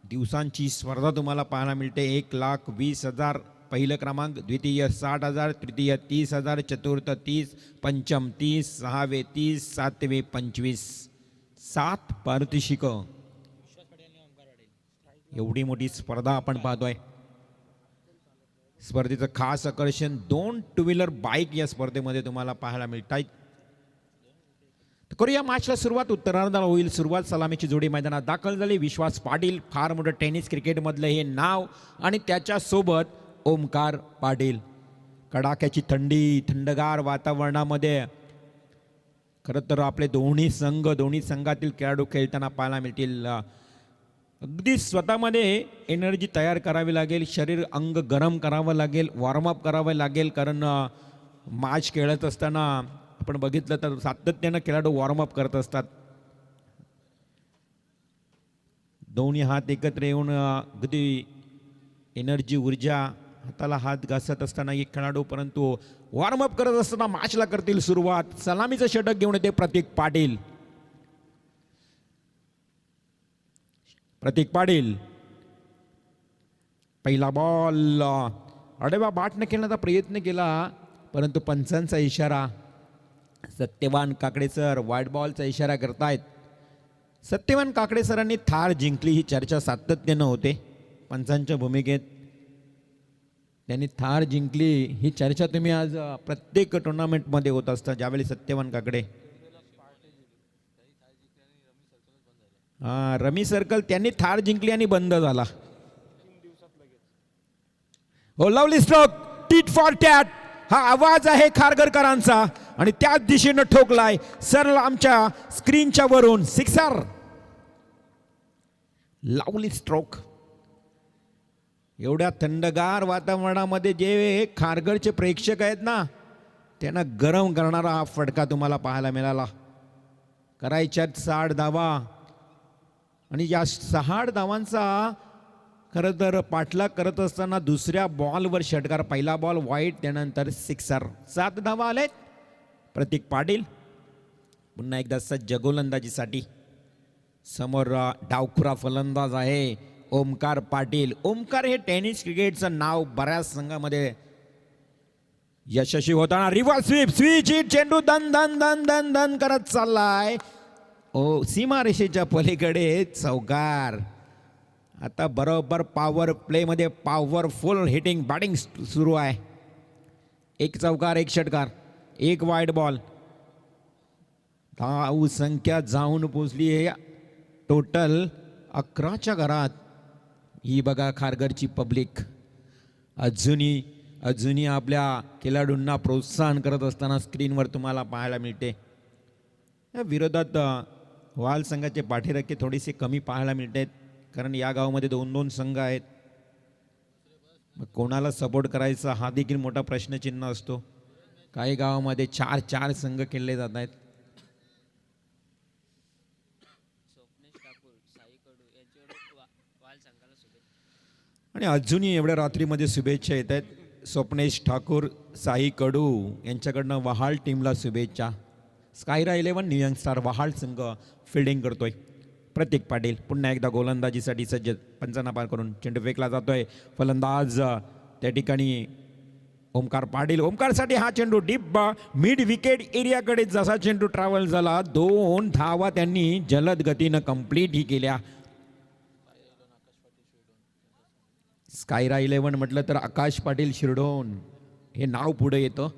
दिवसांची स्पर्धा तुम्हाला पाहायला मिळते. 1,20,000 पहिलं क्रमांक, द्वितीय 60,000, तृतीय 30,000, चतुर्थ 30, पंचम 30, सहावे 30, सातवे 25, 7 पारितोषिक. एवढी मोठी स्पर्धा आपण पाहतोय. स्पर्धेचं खास आकर्षण 2 टू व्हीलर बाईक या स्पर्धेमध्ये तुम्हाला पाहायला मिळत आहेत. करूया मॅचला सुरुवात. उत्तरार्धाला होईल सुरुवात. सलामीची जोडी मैदानात दाखल झाली. विश्वास पाटील, फार मोठं टेनिस क्रिकेटमधलं हे नाव, आणि त्याच्यासोबत ओमकार पाटील. कडाक्याची थंडी, थंडगार वातावरणामध्ये खरं तर आपले दोन्ही संघातील खेळाडू खेळताना पाहायला मिळतील. अगदी स्वतःमध्ये एनर्जी तयार करावी लागेल, शरीर अंग गरम करावं लागेल, वॉर्मअप करावं लागेल, कारण मॅच खेळत असताना आपण बघितलं तर सातत्यानं खेळाडू वॉर्मअप करत असतात. दोन्ही हात एकत्र येऊन अगदी एनर्जी, ऊर्जा, हाताला हात घासत असताना एक खेळाडू परंतु वॉर्मअप करत असताना मॅचला करतील सुरुवात. सलामीचं षटक घेऊन येते प्रतीक पाटील. प्रतीक पाटील पहिला बॉल अडेवा बाटने खेळण्याचा प्रयत्न केला, परंतु पंचांचा इशारा. सत्यवान काकडे सर वाईट बॉलचा इशारा करतायत. सत्यवान काकडे सरांनी थार जिंकली ही चर्चा सातत्यानं होते. पंचांच्या भूमिकेत त्यांनी थार जिंकली ही चर्चा तुम्ही आज प्रत्येक टुर्नामेंटमध्ये होत असता. ज्यावेळी सत्यवान काकडे रमी सर्कल त्यांनी थार जिंकली आणि बंद झाला. हो, lovely stroke, tit for tat हा आवाज आहे खारघरकरांचा, आणि त्याच दिशेनं ठोकलाय सरळ आमच्या स्क्रीनच्या वरून. सिक्सर. Lovely stroke. एवढ्या थंडगार वातावरणामध्ये जे खारघरचे प्रेक्षक आहेत ना, त्यांना गरम करणारा हा फटका तुम्हाला पाहायला मिळाला. करायच्यात 60 धावा, आणि या 60 धावांचा खरं तर पाठलाग करत असताना दुसऱ्या बॉलवर षटकार. पहिला बॉल वाईट, त्यानंतर सिक्सर. 7 धावा आलेत. प्रतीक पाटील पुन्हा एकदा सज्ज गोलंदाजीसाठी. समोर डावखुरा फलंदाज आहे ओमकार पाटील. ओमकार हे टेनिस क्रिकेटचं नाव बऱ्याच संघामध्ये यशस्वी होताना. रिव्हर्स स्वीप, स्विच हिट, चेंडू दन दन दन दन दन करत चाललाय. सीमारेषेच्या पलीकडे चौकार. आता बरोबर पॉवर प्लेमध्ये पॉवरफुल हिटिंग बॅटिंग सुरू आहे. 1 चौकार, 1 षटकार, 1 वाईड बॉल. धाव संख्या जाऊन पोचली आहे टोटल 11च्या घरात. ही बघा खारघरची पब्लिक अजूनही आपल्या खेळाडूंना प्रोत्साहन करत असताना स्क्रीनवर तुम्हाला पाहायला मिळते. या विरोधात वाल संघाचे पाठीराखे थोडेसे कमी पाहायला मिळतात, कारण या गावामध्ये 2-2 संघ आहेत. मग कोणाला सपोर्ट करायचा हा देखील मोठा प्रश्नचिन्ह असतो. काही गावामध्ये 4-4 संघ खेळले जात आहेत. आणि अजूनही एवढ्या रात्रीमध्ये शुभेच्छा येत आहेत. स्वप्नेश ठाकूर, साई कडू यांच्याकडनं वहाळ टीमला शुभेच्छा. स्कायरा 11 न्यू यंग स्टार वहाळ संघ फिल्डिंग करतोय. प्रतीक पाटील पुन्हा एकदा गोलंदाजीसाठी सज्ज. पंचांना पार करून चेंडू फेकला जातोय. फलंदाज त्या ठिकाणी ओमकार पाटील. ओमकारसाठी हा चेंडू डीप मिड विकेट एरियाकडे जसा चेंडू ट्रॅव्हल झाला, 2 धावा त्यांनी जलद गतीनं कंप्लीट ही केल्या. स्कायरा 11 म्हटलं तर आकाश पाटील शिरडोन हे नाव पुढे येतं.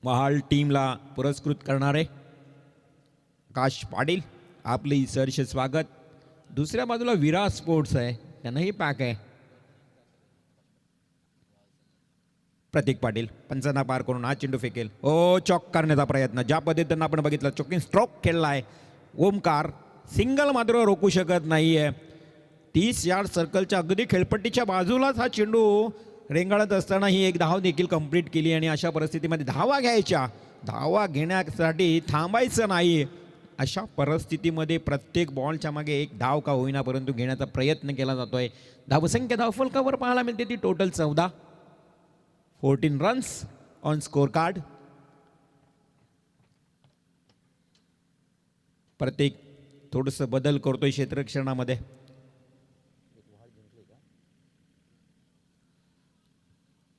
वहाळ टीमला पुरस्कृत करणारे आकाश पाटील, आपले सहर्ष स्वागत. दुसऱ्या बाजूला विराट स्पोर्ट्स आहे, त्यांनाही पॅक आहे. प्रतीक पाटील पंचांना पार करून हा चेंडू फेकेल. चॉक करण्याचा प्रयत्न. ज्या पद्धतीनं आपण बघितलं चॉकिंग स्ट्रोक खेळलाय ओमकार. सिंगल मात्र रोखू शकत नाहीये. 30 यार्ड सर्कलच्या अगदी खेळपट्टीच्या बाजूलाच हा चेंडू रेंगाळत असताना ही एक धाव देखील कंप्लीट केली. आणि अशा परिस्थितीमध्ये धावा घ्यायच्या, धावा घेण्यासाठी थांबायचं नाही. अशा परिस्थितीमध्ये प्रत्येक बॉलच्या मागे 1 धाव का होईना परंतु घेण्याचा प्रयत्न केला जातोय. धावसंख्या धावफलकावर पाहायला मिळते ती total 14. 14 runs on score card. प्रत्येक थोडंसं बदल करतोय क्षेत्ररक्षणामध्ये.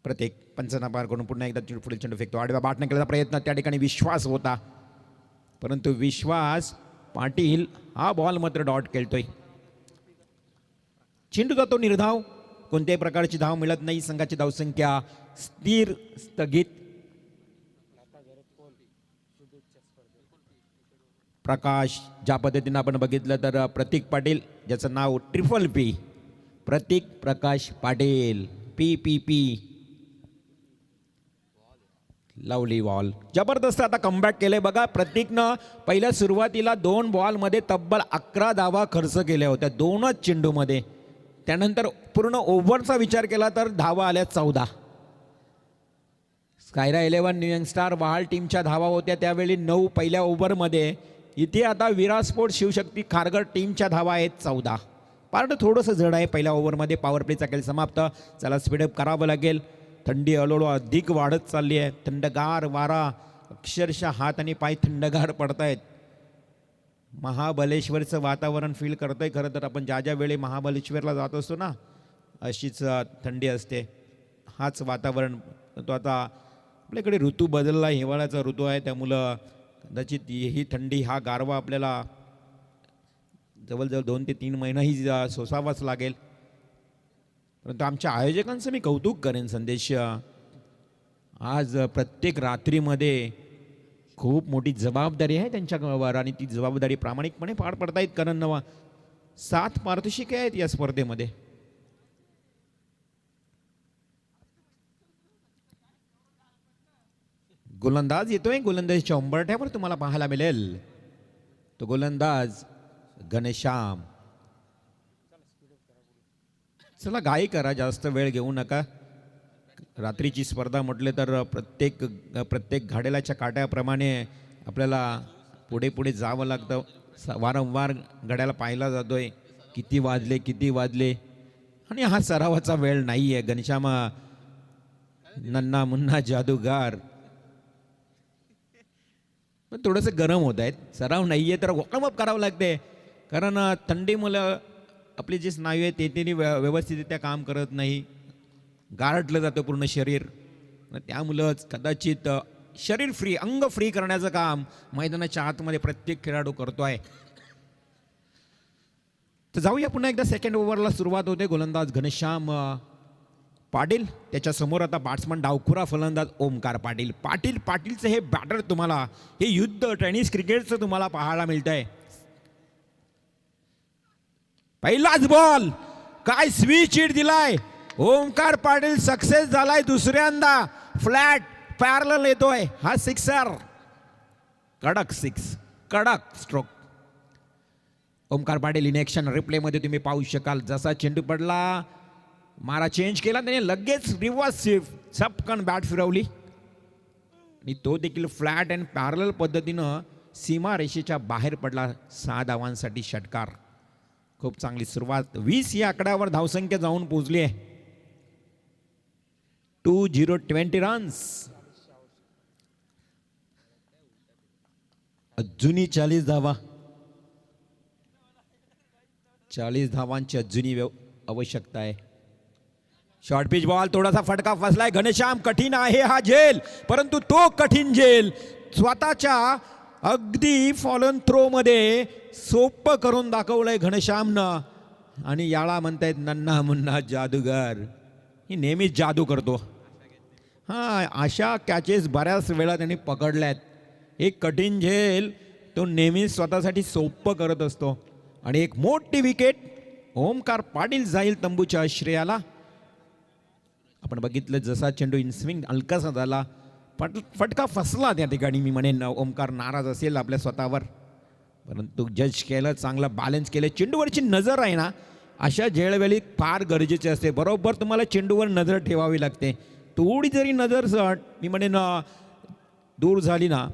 प्रत्येक पंचांना पार करून पुन्हा एकदा पुढील चेंडू फेकतो. आडव्या बाटने केल्याचा प्रयत्न, त्या ठिकाणी विश्वास होता परंतु विश्वास पाटील हा बॉल मात्र डॉट खेळतोय. चेंडू जातो निर्धाव. कोणत्याही प्रकारची धाव मिळत नाही. संघाची धावसंख्या स्थिर स्थगित. प्रकाश, ज्या पद्धतीनं आपण बघितलं तर प्रतीक पाटील, ज्याचं नाव triple P, Pratik Prakash Patil, P P P. Lovely ball, जबरदस्त आता कमबॅक केले बघा. प्रतीकनं पहिल्या सुरुवातीला 2 बॉलमध्ये तब्बल 11 धावा खर्च केल्या होत्या, 2च चेंडूमध्ये. त्यानंतर पूर्ण ओव्हरचा विचार केला तर धावा आल्या 14. स्कायरा 11 न्यू यंगस्टार वहाल टीमच्या धावा होत्या त्यावेळी 9 पहिल्या ओव्हरमध्ये. इथे आता विराट स्पोर्ट शिवशक्ती खारघर टीमच्या धावा आहेत 14. पार्ट थोडंसं जड आहे पहिल्या ओव्हरमध्ये. पॉवर प्लेचा खेळ समाप्त. चला स्पीडअप करावं लागेल. थंडी हळूहळू अधिक वाढत चालली आहे. थंडगार वारा, अक्षरशः हात आणि पाय थंडगार पडतायत. महाबलेश्वरचं वातावरण फील करतोय. खरं तर आपण ज्या ज्या वेळी महाबलेश्वरला जात असतो ना, अशीच थंडी असते. हाच वातावरण तो आता आपल्याकडे ऋतू बदलला, हिवाळ्याचा ऋतू आहे, त्यामुळं कदाचित ही थंडी, हा गारवा आपल्याला जवळजवळ 2 ते 3 महिनाही सोसावाच लागेल. परंतु आमच्या आयोजकांचं मी कौतुक करेन. संदेश, आज प्रत्येक रात्रीमध्ये खूप मोठी जबाबदारी आहे त्यांच्यावर आणि ती जबाबदारी प्रामाणिकपणे पार पडतायत. कारण 7 पारितोषिके आहेत या स्पर्धेमध्ये. गोलंदाज येतोय. गोलंदाजीच्या उंबरठ्यावर तुम्हाला पाहायला मिळेल तो गोलंदाज घनश्याम. चला घाई करा, जास्त वेळ घेऊ नका. रात्रीची स्पर्धा म्हटले तर प्रत्येक घड्याळाच्या काट्याप्रमाणे आपल्याला पुढे पुढे जावं लागतं. वारंवार घड्याला पाहिला जातोय किती वाजले आणि हा सरावाचा वेळ नाही आहे. घनश्याम नन्ना मुन्ना जादूगार पण थोडंसं गरम होत आहेत. सराव नाही आहे तर वॉर्मअप करावं लागते. कारण थंडीमुळं आपले जे स्नायू आहेत ते व्यवस्थितरित्या काम करत नाही. गारठलं जातं पूर्ण शरीर. त्यामुळंच कदाचित शरीर फ्री, अंग फ्री करण्याचं काम मैदानाच्या आतमध्ये प्रत्येक खेळाडू करतोय. तर जाऊया पुन्हा एकदा सेकंड ओव्हरला सुरुवात होते. गोलंदाज घनश्याम पाटील, त्याच्या समोर आता बॅट्समन डावखुरा फलंदाज ओमकार पाटील. पाटीलचं हे बॅटर तुम्हाला, हे युद्ध टेनिस क्रिकेटचं तुम्हाला पाहायला मिळतंय. पहिलाच बॉल, काय स्विच हिट दिलाय. ओमकार पाटील सक्सेस झालाय. दुसऱ्यांदा फ्लॅट पॅरलल येतोय. हा सिक्सर, कडक सिक्स, कडक stroke. Omkar Patil in action रिप्लेमध्ये तुम्ही पाहू शकाल. जसा चेंडू पडला, मारा चेंज केला त्याने, लगेच रिव्हर्स शिफ्ट झपकन बॅट फिरवली आणि तो देखील फ्लॅट अँड पॅरलल पद्धतीनं सीमा रेषेच्या बाहेर पडला. 6 धावांसाठी षटकार. खूप चांगली सुरुवात. 20 या आकड्यावर धावसंख्या जाऊन पोहोचली आहे. 2020 रन्स. अजूनही 40 धावा. 40 धावांची अजूनही आवश्यकता आहे. शॉर्ट पिच बॉल, थोडासा फटका फसलाय. घनश्याम, कठीण आहे हा झेल, परंतु तो कठीण झेल स्वतःच्या अगदी फॉलन थ्रो मध्ये सोपं करून दाखवलंय घनश्यामनं. आणि याला म्हणतायत नन्ना मुन्ना जादूगार. ही नेहमीच जादू करतो. हां, अशा कॅचेस बऱ्याच वेळा त्यांनी पकडल्यात. एक कठीण झेल तो नेहमीच स्वतःसाठी सोपं करत असतो. आणि एक मोठी विकेट. ओमकार पाटील जाईल तंबूच्या आश्रयाला. आपण बघितलं जसा चेंडू इनस्विंग हलकासा झाला, फटका फसला त्या ठिकाणी. मी म्हणेन ओमकार नाराज असेल आपल्या स्वतःवर, परंतु जज केलं, चांगलं बॅलन्स केलं. चेंडूवरची नजर आहे ना, अशा झेलवेळी फार गरजेचे असते. बरोबर तुम्हाला चेंडूवर नजर ठेवावी लागते. थोडी जरी नजर मी म्हणेन दूर झाली ना,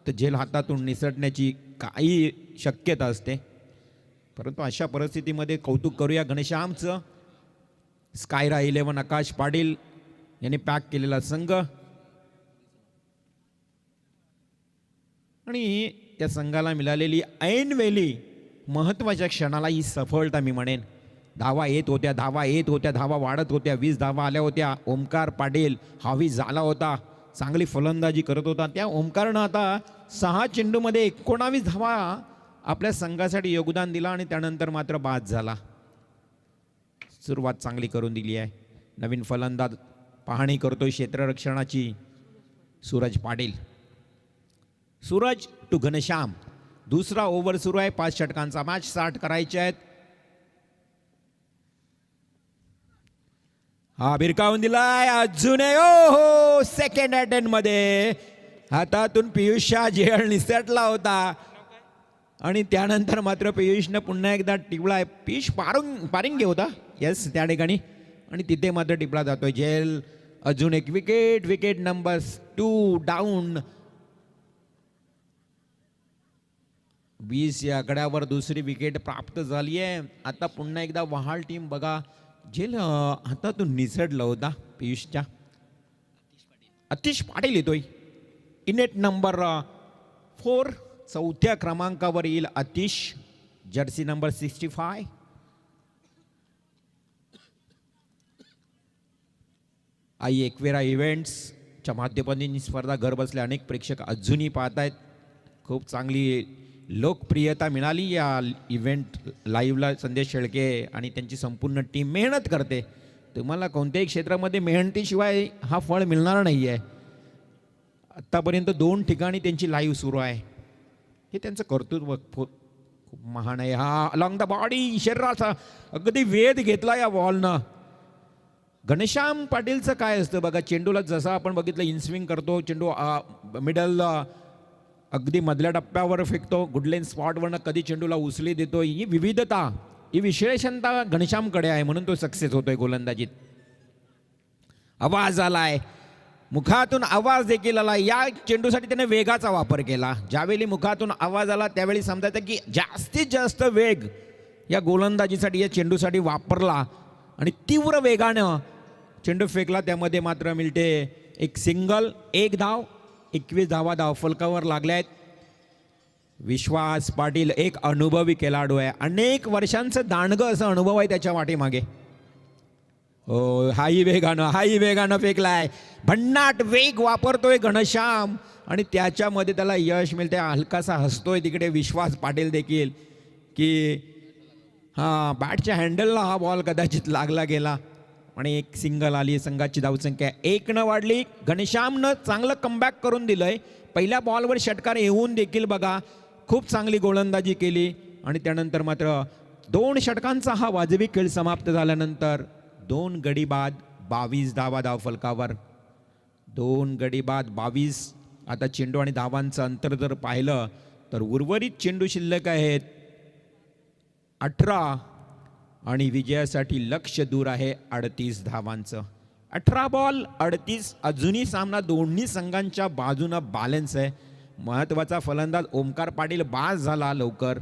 तर झेल हातातून निसटण्याची काही शक्यता असते. परंतु अशा परिस्थितीमध्ये कौतुक करूया घनश्यामचं. स्कायरा 11 आकाश पाटील यांनी पॅक केलेला संघ आणि त्या संघाला मिळालेली ऐनवेळी महत्त्वाच्या क्षणाला ही सफलता मी म्हणेन. धावा येत होत्या, धावा वाढत होत्या. 20 धावा आल्या होत्या. ओमकार पाटील हावी झाला होता, चांगली फलंदाजी करत होता. त्या ओमकारनं आता 6 चेंडूमध्ये 19 धावा आपल्या संघासाठी योगदान दिला आणि त्यानंतर मात्र बाद झाला. सुरुवात चांगली करून दिली आहे. नवीन फलंदाज पाहणी करतोय क्षेत्ररक्षणाची सूरज पाटील. सूरज टू घनश्याम. दुसरा ओव्हर सुरू आहे. 5 षटकांचा मॅच स्टार्ट करायचे आहेत. हा भिरकावून दिलाय अजून हो सेकंड अटेम्प्ट मध्ये हातातून पियुषच्या झेल निसटला होता आणि त्यानंतर मात्र पियुषनं पुन्हा एकदा टिपलाय. पियुष पारिंगे होता येस त्या ठिकाणी आणि तिथे मात्र टिपला जातोय झेल. अजून एक विकेट. Wicket number 2 down. 20 या आकड्यावर दुसरी विकेट प्राप्त झाली आहे. आता पुन्हा एकदा वहाल टीम बघा झेल हातातून निसटला होता पियुषच्या. आतिश पाटील येतोय. इनेट नंबर 4 चौथ्या क्रमांकावर येईल आतिश. Jersey number 65. आई एकवेरा इव्हेंट्सच्या माध्यमातून ही स्पर्धा घर बसल्या अनेक प्रेक्षक अजूनही पाहत आहेत. खूप चांगली लोकप्रियता मिळाली या इव्हेंट लाईव्हला. संदेश शेळके आणि त्यांची संपूर्ण टीम मेहनत करते. तुम्हाला कोणत्याही क्षेत्रामध्ये मेहनतीशिवाय हा फळ मिळणार नाही आहे. आत्तापर्यंत 2 ठिकाणी त्यांची लाईव्ह सुरू आहे. हे त्यांचं कर्तृत्व खूप महान आहे. हा अलॉंग द बॉडी शरीराचा अगदी वेध घेतला या बॉलनं. घनश्याम पाटीलचं काय असतं बघा, चेंडूला जसं आपण बघितलं इनस्विंग करतो, चेंडू मिडल अगदी मधल्या टप्प्यावर फेकतो, गुडलेन स्पॉटवरनं कधी चेंडूला उचली देतो. ही विविधता, ही विश्लेषणता घनश्यामकडे आहे म्हणून तो सक्सेस होतोय गोलंदाजीत. आवाज आलाय, मुखातून आवाज देखील आला. या चेंडूसाठी त्याने वेगाचा वापर केला. ज्यावेळी मुखातून आवाज आला त्यावेळी समजायचं की जास्तीत जास्त वेग या गोलंदाजीसाठी या चेंडूसाठी वापरला आणि तीव्र वेगानं चेंडू फेकला. त्यामध्ये मात्र मिळते एक सिंगल, 1 धाव. 21 धावा धावफलकावर लागल्या आहेत. विश्वास पाटील एक अनुभवी खेळाडू आहे. अनेक वर्षांचं दांडगं असं अनुभव आहे त्याच्या वाटेमागे. हो, हाही वेगानं फेकलाय. भन्नाट वेग वापरतोय घनश्याम आणि त्याच्यामध्ये त्याला यश मिळते. हलकासा हसतोय तिकडे विश्वास पाटील देखील की हां, बॅटच्या हँडलला हा बॉल कदाचित लागला गेला आणि एक सिंगल आली. संघाची धावसंख्या 1 वाढली. घनश्यामनं चांगलं कमबॅक करून दिलंय. पहिल्या बॉलवर षटकार येऊन देखील बघा खूप चांगली गोलंदाजी केली आणि त्यानंतर मात्र 2 षटकांचा हा वाजवी खेळ समाप्त झाल्यानंतर 2 गडी बाद 22 धावा धावफलकावर. 2 गडी बाद 22. आता चेंडू आणि धावांचं अंतर जर पाहिलं तर उर्वरित चेंडू शिल्लक आहेत 18 आणि विजयासाठी लक्ष दूर आहे 38 धावांचं. 18 बॉल 38. अजूनही सामना दोन्ही संघांच्या बाजूनं बॅलन्स आहे. महत्वाचा फलंदाज ओमकार पाटील बाद झाला लवकर,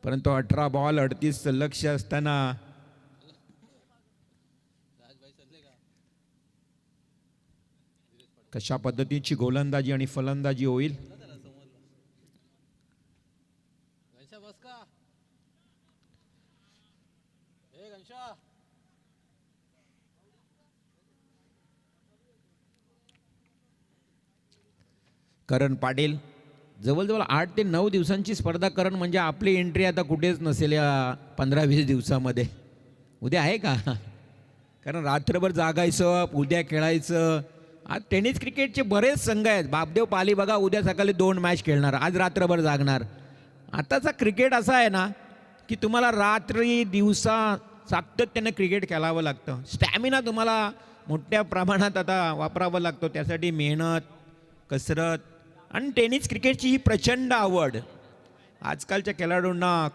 परंतु 18 बॉल 38 लक्ष असताना कशा पद्धतीची गोलंदाजी आणि फलंदाजी होईल. करण पाटील जवळजवळ 8 ते 9 दिवसांची स्पर्धा. करण म्हणजे आपली एंट्री आता कुठेच नसेल या 15-20 दिवसामध्ये. उद्या आहे का? कारण रात्रभर जागायचं, उद्या खेळायचं. आज टेनिस क्रिकेटचे बरेच संघ आहेत. बापदेव पाली बघा उद्या सकाळी 2 मॅच खेळणार, आज रात्रभर जागणार. आताचा क्रिकेट असा आहे ना की तुम्हाला रात्री दिवसा सातत्याने क्रिकेट खेळावं लागतं. स्टॅमिना तुम्हाला मोठ्या प्रमाणात आता वापरावं लागतो. त्यासाठी मेहनत, कसरत आणि टेनिस क्रिकेटची ही प्रचंड आवड. आजकालच्या खेळाडूंना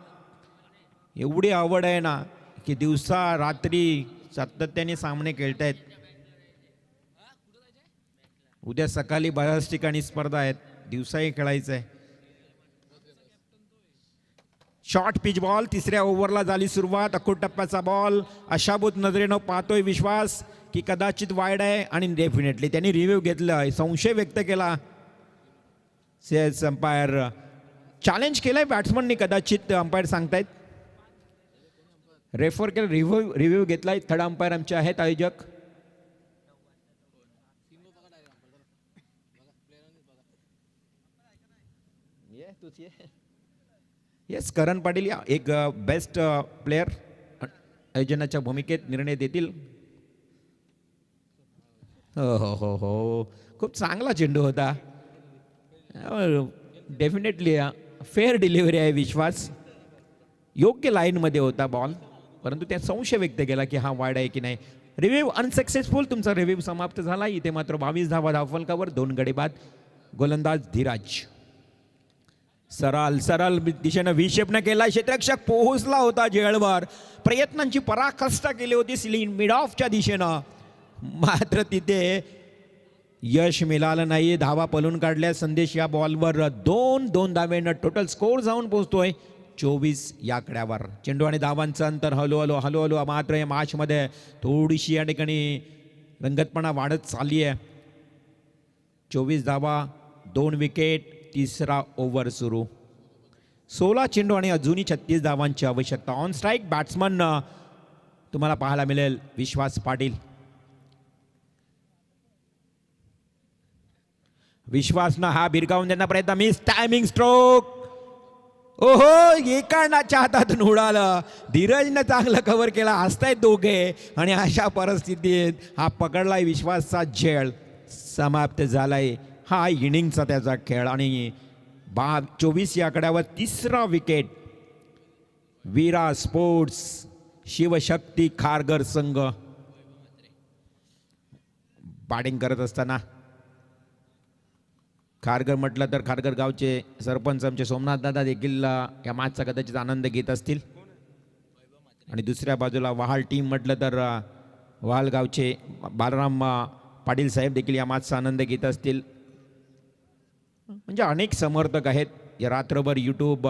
एवढी आवड आहे ना की दिवसा रात्री सातत्याने सामने खेळतायत. उद्या सकाळी बऱ्याच ठिकाणी स्पर्धा आहेत, दिवसाही खेळायचं आहे. शॉर्ट पिच बॉल 3ऱ्या ओव्हरला झाली सुरुवात. अखूट टप्प्याचा बॉल आशाभूत नजरेनं पाहतोय विश्वास की कदाचित वाईड आहे आणि डेफिनेटली त्यांनी रिव्ह्यू घेतलं, संशय व्यक्त केला. सेल्स अंपायर चॅलेंज केलंय बॅट्समननी कदाचित, अंपायर सांगतायत. रेफर केलं, रिव्ह्यू घेतलाय. थर्ड अंपायर आमचे आहेत आयोजक. येस, करण पाटील या एक बेस्ट प्लेयर आयोजनाच्या भूमिकेत निर्णय देतील. हो हो हो हो, खूप चांगला चेंडू होता. डेफिनेटली फेअर डिलिव्हरी आहे विश्वास. योग्य लाईनमध्ये होता बॉल, परंतु त्या संशय व्यक्त केला की हा वाईड आहे की नाही. Review unsuccessful. तुमचा रिव्ह्यू समाप्त झाला. इथे मात्र 22 धावा धावफलकावर 2 गडी बाद. गोलंदाज धीरज सरळ सरळ दिशेनं विक्षेपण केला. क्षेत्ररक्षक पोहोचला होता झेलवर. प्रयत्नांची पराकाष्ठा केली होती सिलिंग मिड ऑफच्या दिशेनं, मात्र तिथे यश मिळालं नाही. धावा पळून काढल्या. संदेश या बॉलवर 2 धावेनं टोटल स्कोर जाऊन पोहोचतोय 24 या आकड्यावर. चेंडू आणि धावांचं अंतर हळूहळू मात्र या मॅचमध्ये थोडीशी या ठिकाणी रंगतपणा वाढत चालली आहे. 24 धावा, 2 विकेट, तिसरा ओव्हर सुरू. 16 चेंडू आणि अजूनही 36 धावांची आवश्यकता. ऑन स्ट्राईक बॅट्समन तुम्हाला पाहायला मिळेल विश्वास पाटील. विश्वासनं हा भिरकावून देण्याचा प्रयत्न. Miss timing stroke. ओहो, एकाच्या हातातून उडालं. धीरजनं चांगलं कव्हर केला. हसतायत दोघे आणि अशा परिस्थितीत हा पकडलाय विश्वासचा झेल. समाप्त झालाय हा इनिंगचा त्याचा खेळ आणि 24 या आकड्यावर तिसरा विकेट. वीरा स्पोर्ट्स शिवशक्ती खारघर संघ बॅटिंग करत असताना. खारघर म्हटलं तर खारघर गावचे सरपंच आमचे सोमनाथ दादा देखील या मॅचचा कदाचित आनंद घेत असतील. आणि दुसऱ्या बाजूला वहाल टीम म्हटलं तर वहाल गावचे बालराम पाटील साहेब देखील या मॅचचा आनंद घेत असतील. म्हणजे अनेक समर्थक आहेत या रात्रभर यूट्यूब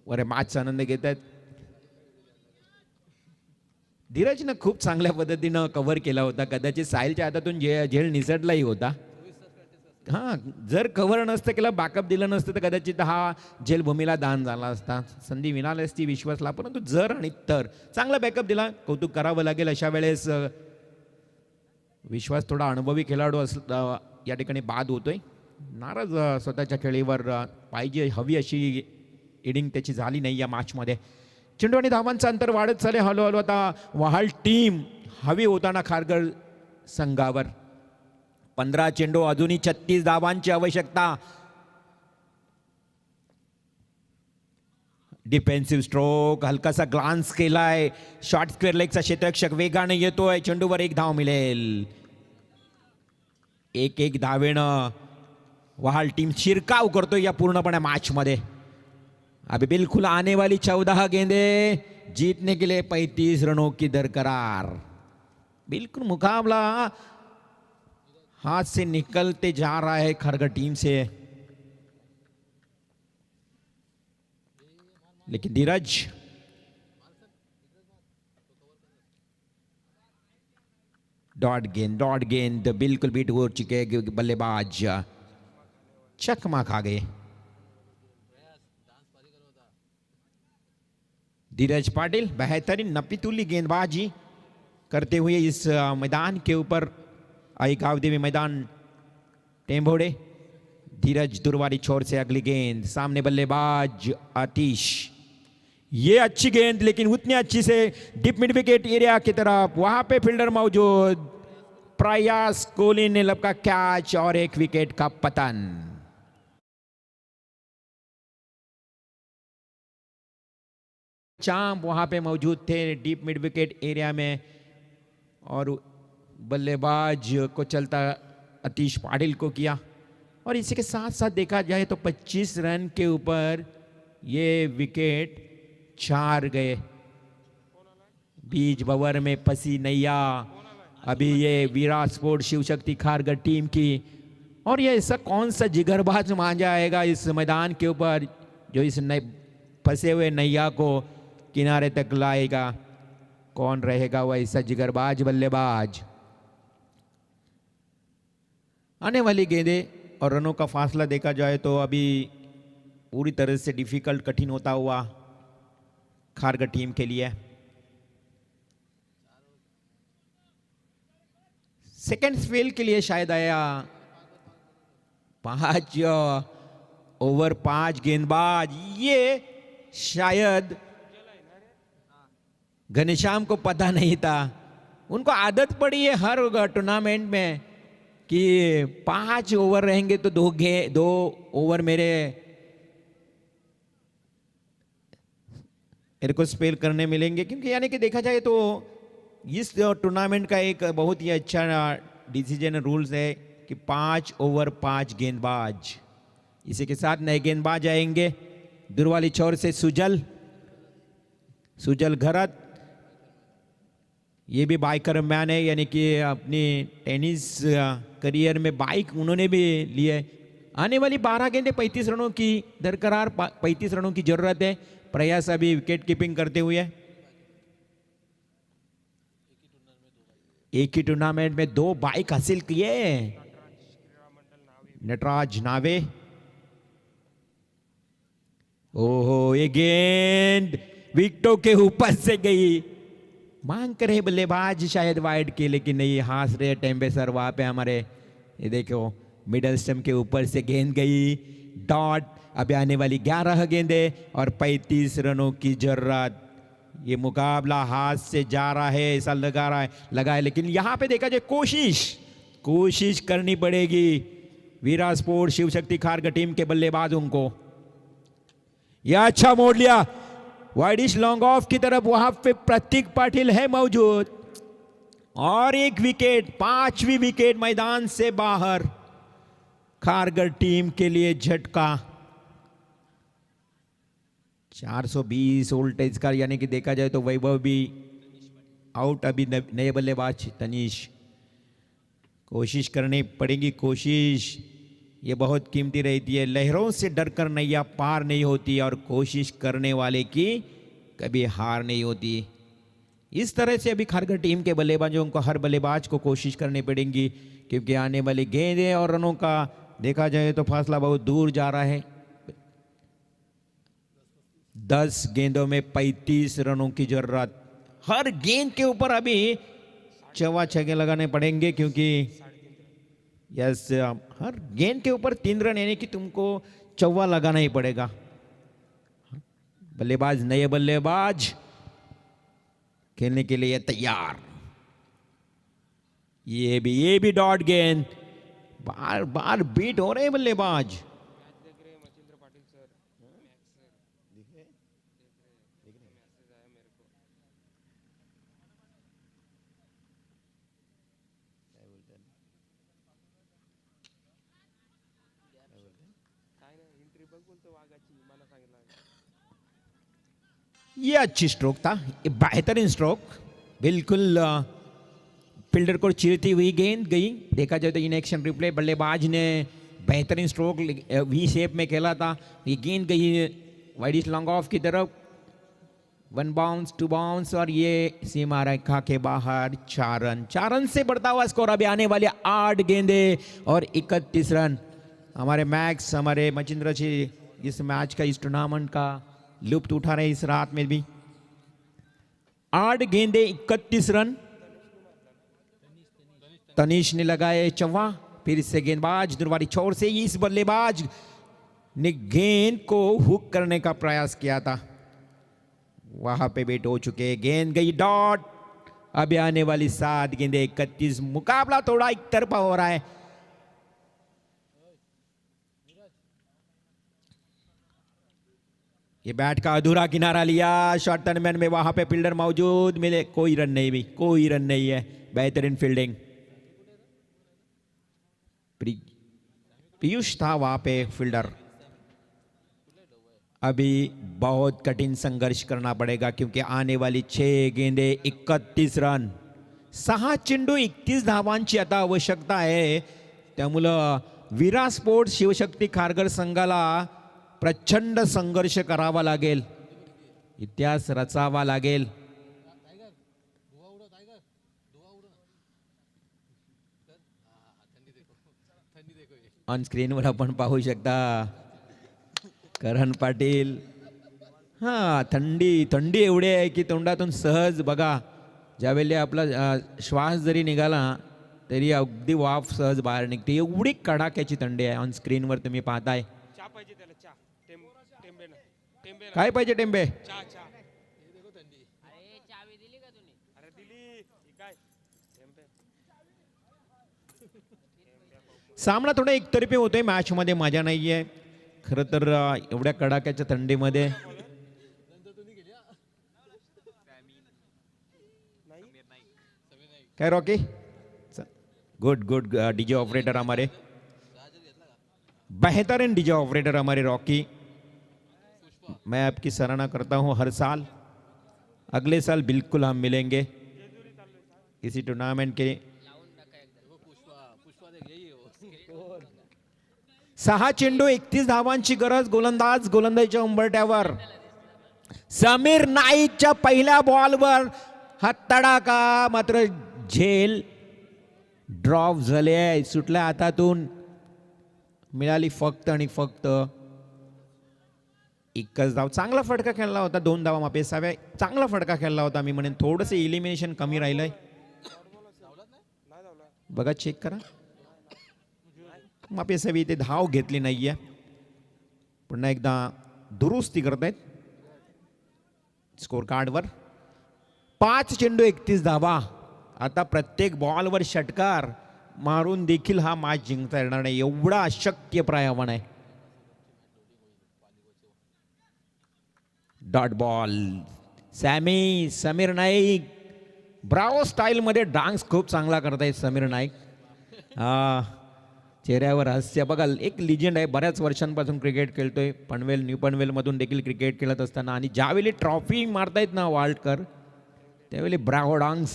वर मॅचचा आनंद घेत आहेत. धीरजनं खूप चांगल्या पद्धतीनं कव्हर केला होता. कदाचित साहिलच्या हातातून झेल निसटलाही होता. हां, जर कव्हर नसतं केलं, बॅकअप दिलं नसतं तर कदाचित हा झेल भूमीला दान झाला असता. संधी मिळाली असती विश्वासला, परंतु जर आणि तर चांगला बॅकअप दिला. कौतुक करावं लागेल. अशा वेळेस विश्वास थोडा अनुभवी खेळाडू या ठिकाणी बाद होतोय. नाराज स्वतःच्या खेळीवर पाहिजे हवी अशी इनिंग त्याची झाली नाही या मॅचमध्ये. चेंडू आणि धावांचं अंतर वाढत चाले हळूहळू. आता वहाल टीम हवी होताना खारघर संघावर. 15 चेंडू, अजूनही 36 धावांची आवश्यकता. डिफेन्सिव्ह स्ट्रोक, हलकासा ग्लान्स केलाय. शॉर्ट स्क्वेअर लेगचा क्षेत्ररक्षक वेगाने येतोय. चेंडूवर 1 धाव मिळेल. 1 धावेनं वहाल टीम शिरकाव करतोय या पूर्णपणे मॅचमध्ये. अभी बिल्कुल आने वाली 14 गेंदे, जीतने के लिए 35 रनों की दरकरार. बिल्कुल मुकाबला हाथ से निकलते जा रहा है खारघर टीम से. लेकिन धीरज डॉट गेंद बिल्कुल बीट हो चुके बल्लेबाज. चकमा खा गए. धीरज पाटिल बेहतरीन नपीतुली गेंदबाजी करते हुए इस मैदान के ऊपर आई गावदेवी मैदान टेम्भोड़े. धीरज दुरवारी छोर से अगली गेंद. सामने बल्लेबाज आतिश. ये अच्छी गेंद, लेकिन उतनी अच्छी से डीप मिड विकेट एरिया की तरफ. वहां पे फील्डर मौजूद. प्रयास कोहली ने लपका कैच और 1 विकेट का पतन. चांप वहां पे मौजूद थे डीप मिड विकेट एरिया में और बल्लेबाज को चलता आतिश पाटिल को किया. और इसी के साथ साथ देखा जाए तो 25 रन के ऊपर ये विकेट 4 गए. बीच बवर में फंसी नैया अभी ये वीरा स्पोर्ट शिवशक्ति खारघर टीम की. और ये ऐसा कौन सा जिगरबाज मांझा आएगा इस मैदान के ऊपर जो इस फंसे हुए नैया को किनारे तक लाएगा. कौन रहेगा वह ऐसा जिगरबाज बल्लेबाज. आने वाली गेंदें और रनों का फासला देखा जाए तो अभी पूरी तरह से डिफिकल्ट, कठिन होता हुआ खारघर टीम के लिए. सेकेंड स्पेल के लिए शायद आया 5 ओवर 5 गेंदबाज, ये शायद घनश्याम को पता नहीं था। उनको आदत पड़ी है हर टूर्नामेंट में कि 5 ओवर रहेंगे तो 2 ओवर मेरे को स्पेल करने मिलेंगे, क्योंकि यानी कि देखा जाए तो इस टूर्नामेंट का एक बहुत ही अच्छा डिसीजन रूल्स है कि 5 ओवर 5 गेंदबाज। इसी के साथ नए गेंदबाज आएंगे। दूर वाली छोर से सुजल घरत, ये भी बाइकर मैन है, यानी कि अपनी टेनिस करियर में बाइक उन्होंने भी लिए। आने वाली 12 गेंदें 35 रनों की दरकरार, 35 रनों की जरूरत है। प्रयास अभी विकेट कीपिंग करते हुए, एक ही टूर्नामेंट में 2 बाइक हासिल किए नटराज नावे। ओहो, ये गेंद विकेटों के ऊपर से गई। मांग करे बल्लेबाज शायद वाइड के, लेकिन नहीं, हाथ रहे टेम्बे सर वहां पे हमारे। ये देखो मिडल स्टंप के ऊपर से गेंद गई, डॉट। अभी आने वाली 11 गेंदें और 35 रनों की जरूरत। ये मुकाबला हाथ से जा रहा है, ऐसा लगा है, लेकिन यहां पे देखा जाए कोशिश करनी पड़ेगी वीरा स्पोर्ट शिव शक्ति खारगर टीम के बल्लेबाजों को। यह अच्छा मोड़ लिया वाइडिश लॉन्ग ऑफ की तरफ, वहां पे प्रतीक पाटिल है मौजूद और एक विकेट, 5वीं विकेट मैदान से बाहर। खारगर टीम के लिए झटका। 420 वोल्टेज का, यानी कि देखा जाए तो वैभव भी आउट। अभी नए बल्लेबाज तनीश, कोशिश करनी पड़ेगी। कोशिश ये बहुत कीमती रहती है। लहरों से डरकर नैया पार नहीं होती और कोशिश करने वाले की कभी हार नहीं होती। इस तरह से अभी खारगर टीम के बल्लेबाजों को, हर बल्लेबाज को कोशिश करनी पड़ेगी, क्योंकि आने वाली गेंदें और रनों का देखा जाए तो फासला बहुत दूर जा रहा है। 10 गेंदों में 35 रनों की जरूरत। हर गेंद के ऊपर अभी 4 छक्के लगाने पड़ेंगे, क्योंकि यस, हर गेंद के ऊपर 3 रन, यानी कि तुमको 4 लगाना ही पड़ेगा। बल्लेबाज, नए बल्लेबाज खेलने के लिए तैयार। ये भी डॉट गेंद, बार बार बीट हो रहे हैं बल्लेबाज। ये अच्छी स्ट्रोक था, ये बेहतरीन स्ट्रोक, बिल्कुल फील्डर को चीरती हुई गेंद गई। देखा जाए तो इन एक्शन रिप्ले, बल्लेबाज ने बेहतरीन स्ट्रोक वी शेप में खेला था। ये गेंद गई वाइडिश लॉन्ग ऑफ की तरफ, 1 बाउंस 2 बाउंस और ये सीमा रेखा के बाहर। 4 रन से बढ़ता हुआ स्कोर। अभी आने वाले 8 गेंदे और 31 रन। हमारे मैक्स, हमारे मचिंद्र जी इस मैच का, इस टूर्नामेंट का लुप्त उठा रहे इस रात में भी। 8 गेंदे 31 रन। तनीश ने लगाए 4। फिर इससे गेंदबाज दुरवारी छोर से इस बल्लेबाज ने गेंद को हुक करने का प्रयास किया था, वहां पे बेट हो चुके। गेंद गई डॉट। अभी आने वाली 7 गेंदे 31। मुकाबला थोड़ा एक तरफा हो रहा है। ये बैट का अधूरा किनारा लिया शॉर्ट टर्नमैन में, वहां पे फील्डर मौजूद मिले, कोई रन नहीं है। बेहतरीन फील्डिंग, पीयूष था वहां पे फील्डर। अभी बहुत कठिन संघर्ष करना पड़ेगा, क्योंकि आने वाली 6 गेंदे 31 रन, 6 चेंडू 31 धावांची आता आवश्यकता आहे। त्यामुळं वीरा स्पोर्ट्स शिवशक्ती खारगर संघाला प्रचंड संघर्ष करावा लागेल, इतिहास रचावा लागेल। ऑन स्क्रीनवर आपण पाहू शकता करण पाटील। हा, थंडी एवढी आहे की तोंडातून सहज बघा, ज्यावेळी आपला श्वास जरी निघाला तरी अगदी वाफ सहज बाहेर निघते, एवढी कडाक्याची थंडी आहे। ऑन स्क्रीनवर तुम्ही पाहताय काय पाहिजे टेंबे? सामना थोडा एकतर्फी होतोय, मॅच मध्ये मजा नाहीये खरं तर. एवढ्या कडाक्याच्या थंडीमध्ये काय Rocky? Good good DJ operator हमारे, बेहतरीन डीजे ऑपरेटर हमारे रॉकी. मैं आपकी सराहना करता हूं हर साल. अगले साल बिल्कुल हम मिलेंगे किसी टूर्नामेंट के. 6 चेंडू 31 धावांची गरज. गोलंदाजीच्या उंबरठ्यावर समीर नाईकच्या पहिल्या बॉलवर हा तडाका, मात्र झेल ड्रॉप झाले, सुटल्या हातातून. मिळाली फक्त आणि फक्त एकच धाव. चांगला फटका खेळला होता, 2 धावा मापेसाव्या. चांगला फटका खेळला होता. मी म्हणेन थोडंसं इलिमिनेशन कमी राहिलंय. बघा, चेक करा. मापेसावी ते धाव घेतली नाहीये. पुन्हा एकदा दुरुस्ती करतायत स्कोर कार्डवर. 5 चेंडू 31 धावा. आता प्रत्येक बॉलवर षटकार मारून देखील हा मॅच जिंकता येणार नाही, एवढा अशक्यप्राय आव्हान आहे. Dot ball. Sameer Naik Bravo style मध्ये डान्स खूप चांगला करतायत समीर नाईक. चेहऱ्यावर हास्य बघाल. एक लिजेंड आहे, बऱ्याच वर्षांपासून क्रिकेट खेळतोय. पनवेल, न्यू पनवेलमधून देखील क्रिकेट खेळत असताना, आणि ज्यावेळी ट्रॉफी मारतायत ना वाल्डकर, त्यावेळी ब्रावो डान्स.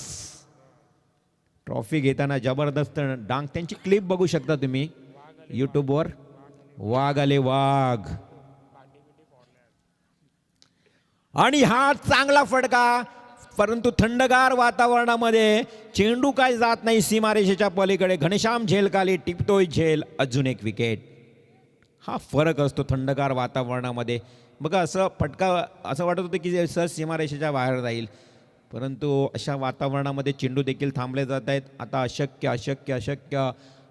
ट्रॉफी घेताना जबरदस्त डान्स. त्यांची क्लिप बघू शकता तुम्ही यूट्यूबवर. वाघ आले वाघ. आणि हा चांगला फटका, परंतु थंडगार वातावरणामध्ये चेंडू काय जात नाही सीमारेषेच्या पलीकडे. घनश्याम झेलखाली टिपतोय झेल. अजून एक विकेट. हा फरक असतो थंडगार वातावरणामध्ये. बघा, असं फटका असं वाटत होतं की सहज सीमारेषेच्या बाहेर जाईल, परंतु अशा वातावरणामध्ये चेंडू देखील थांबले जात आहेत. आता अशक्य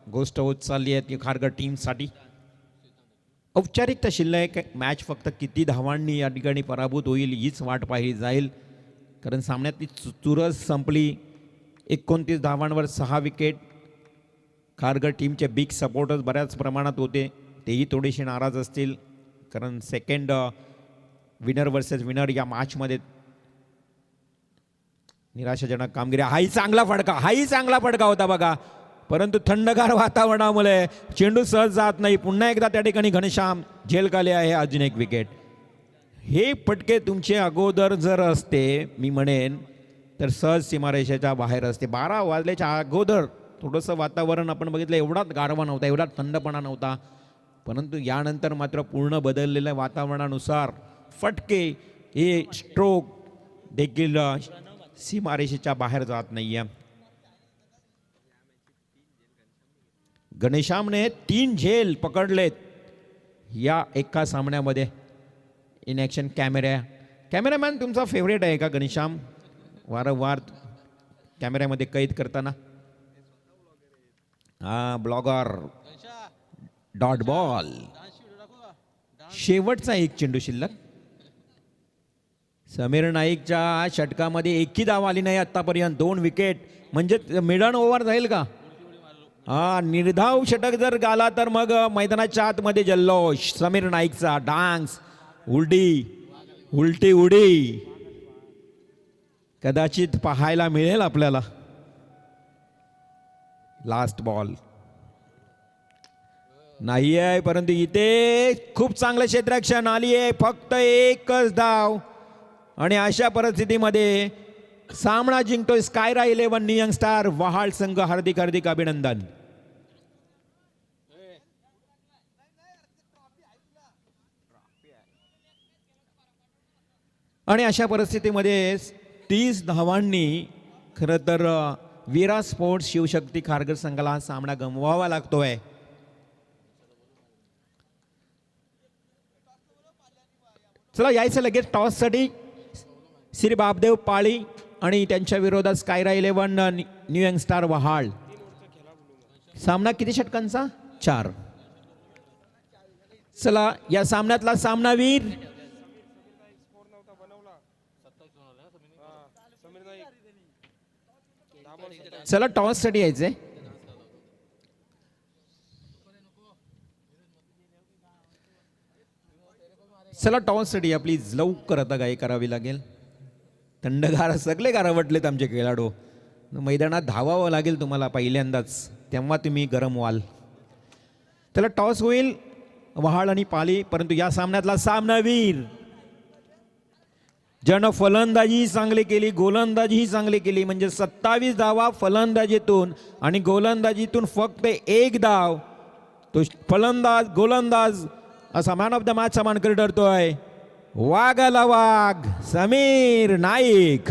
गोष्ट होत चालली आहे की खारघर टीमसाठी. औपचारिकता शिल्लक. मॅच फक्त किती धावांनी या ठिकाणी पराभूत होईल हीच वाट पाहिली जाईल, कारण सामन्यातली चुरस संपली. 29 धावांवर 6 विकेट. खारघर टीमचे बिग सपोर्टर्स बऱ्याच प्रमाणात होते, तेही थोडेसे नाराज असतील, कारण सेकंड विनर वर्सेस विनर या मॅचमध्ये निराशाजनक कामगिरी. हाही चांगला फटका होता बघा, परंतु थंडगार वातावरणामुळे चेंडू सहज जात नाही. पुन्हा एकदा त्या ठिकाणी घनश्याम झेलखाली आहे. अजून एक विकेट. हे फटके तुमचे अगोदर जर असते, मी म्हणेन, तर सहज सीमारेषेच्या बाहेर असते. 12 वाजल्याच्या अगोदर थोडंसं वातावरण आपण बघितलं, एवढाच गारवा नव्हता, एवढा थंडपणा नव्हता, परंतु यानंतर मात्र पूर्ण बदललेल्या वातावरणानुसार फटके, हे स्ट्रोक देखील सीमारेषेच्या बाहेर जात नाहीये. घनश्यामने 3 झेल पकडलेत या एका सामन्यामध्ये. इन ॲक्शन कॅमेरामॅन तुमचा फेवरेट आहे का घनश्याम? वारंवार कॅमेऱ्यामध्ये कैद करताना. ब्लॉगर. Dot ball. शेवटचा एक चेंडू शिल्लक. समीर नाईकच्या षटकामध्ये एकही धाव आली नाही आतापर्यंत. 2 विकेट म्हणजे मिडन ओव्हर जाईल का? निर्धाव षटक जर गाला तर मग मैदानाच्या आतमध्ये जल्लोष. समीर नाईकचा डान्स, उलटी उडी कदाचित पाहायला मिळेल आपल्याला. लास्ट बॉल नाही आहे, परंतु इथे खूप चांगलं क्षेत्ररक्षण आली आहे. फक्त एकच धाव, आणि अशा परिस्थितीमध्ये सामना जिंकतोय स्कायरा 11 न्यू यंग स्टार वहाळ संघ. हार्दिक अभिनंदन. आणि अशा परिस्थितीमध्ये 30 धावांनी खरं तर वीरा स्पोर्ट्स शिवशक्ती खारघर संघाला हा सामना गमवावा लागतोय. चला यायचं लगेच टॉससाठी. श्री बापदेव पाळी आणि त्यांच्या विरोधात स्कायरा 11 न्यू यंग स्टार वहाळ. सामना किती षटकांचा? 4. चला या सामन्यातला सामनावीर चला टॉस साठी यायचंय. चला टॉस साठी या प्लीज, लवकर आता काय करावी लागेल. थंडगार सगळे गारवटलेत आमचे खेळाडू. मैदानात धावावं लागेल तुम्हाला पहिल्यांदाच, तेव्हा तुम्ही गरम व्हाल. त्याला टॉस होईल वहाळ आणि पाली. परंतु या सामन्यातला सामनावीर ज्यानं फलंदाजी चांगली केली, गोलंदाजीही चांगली केली, म्हणजे 27 धावा फलंदाजीतून आणि गोलंदाजीतून फक्त 1 धाव, तो फलंदाज गोलंदाज असा मॅन ऑफ द मॅच चा मानकरी ठरतोय. वाघाला वाघ समीर नाईक.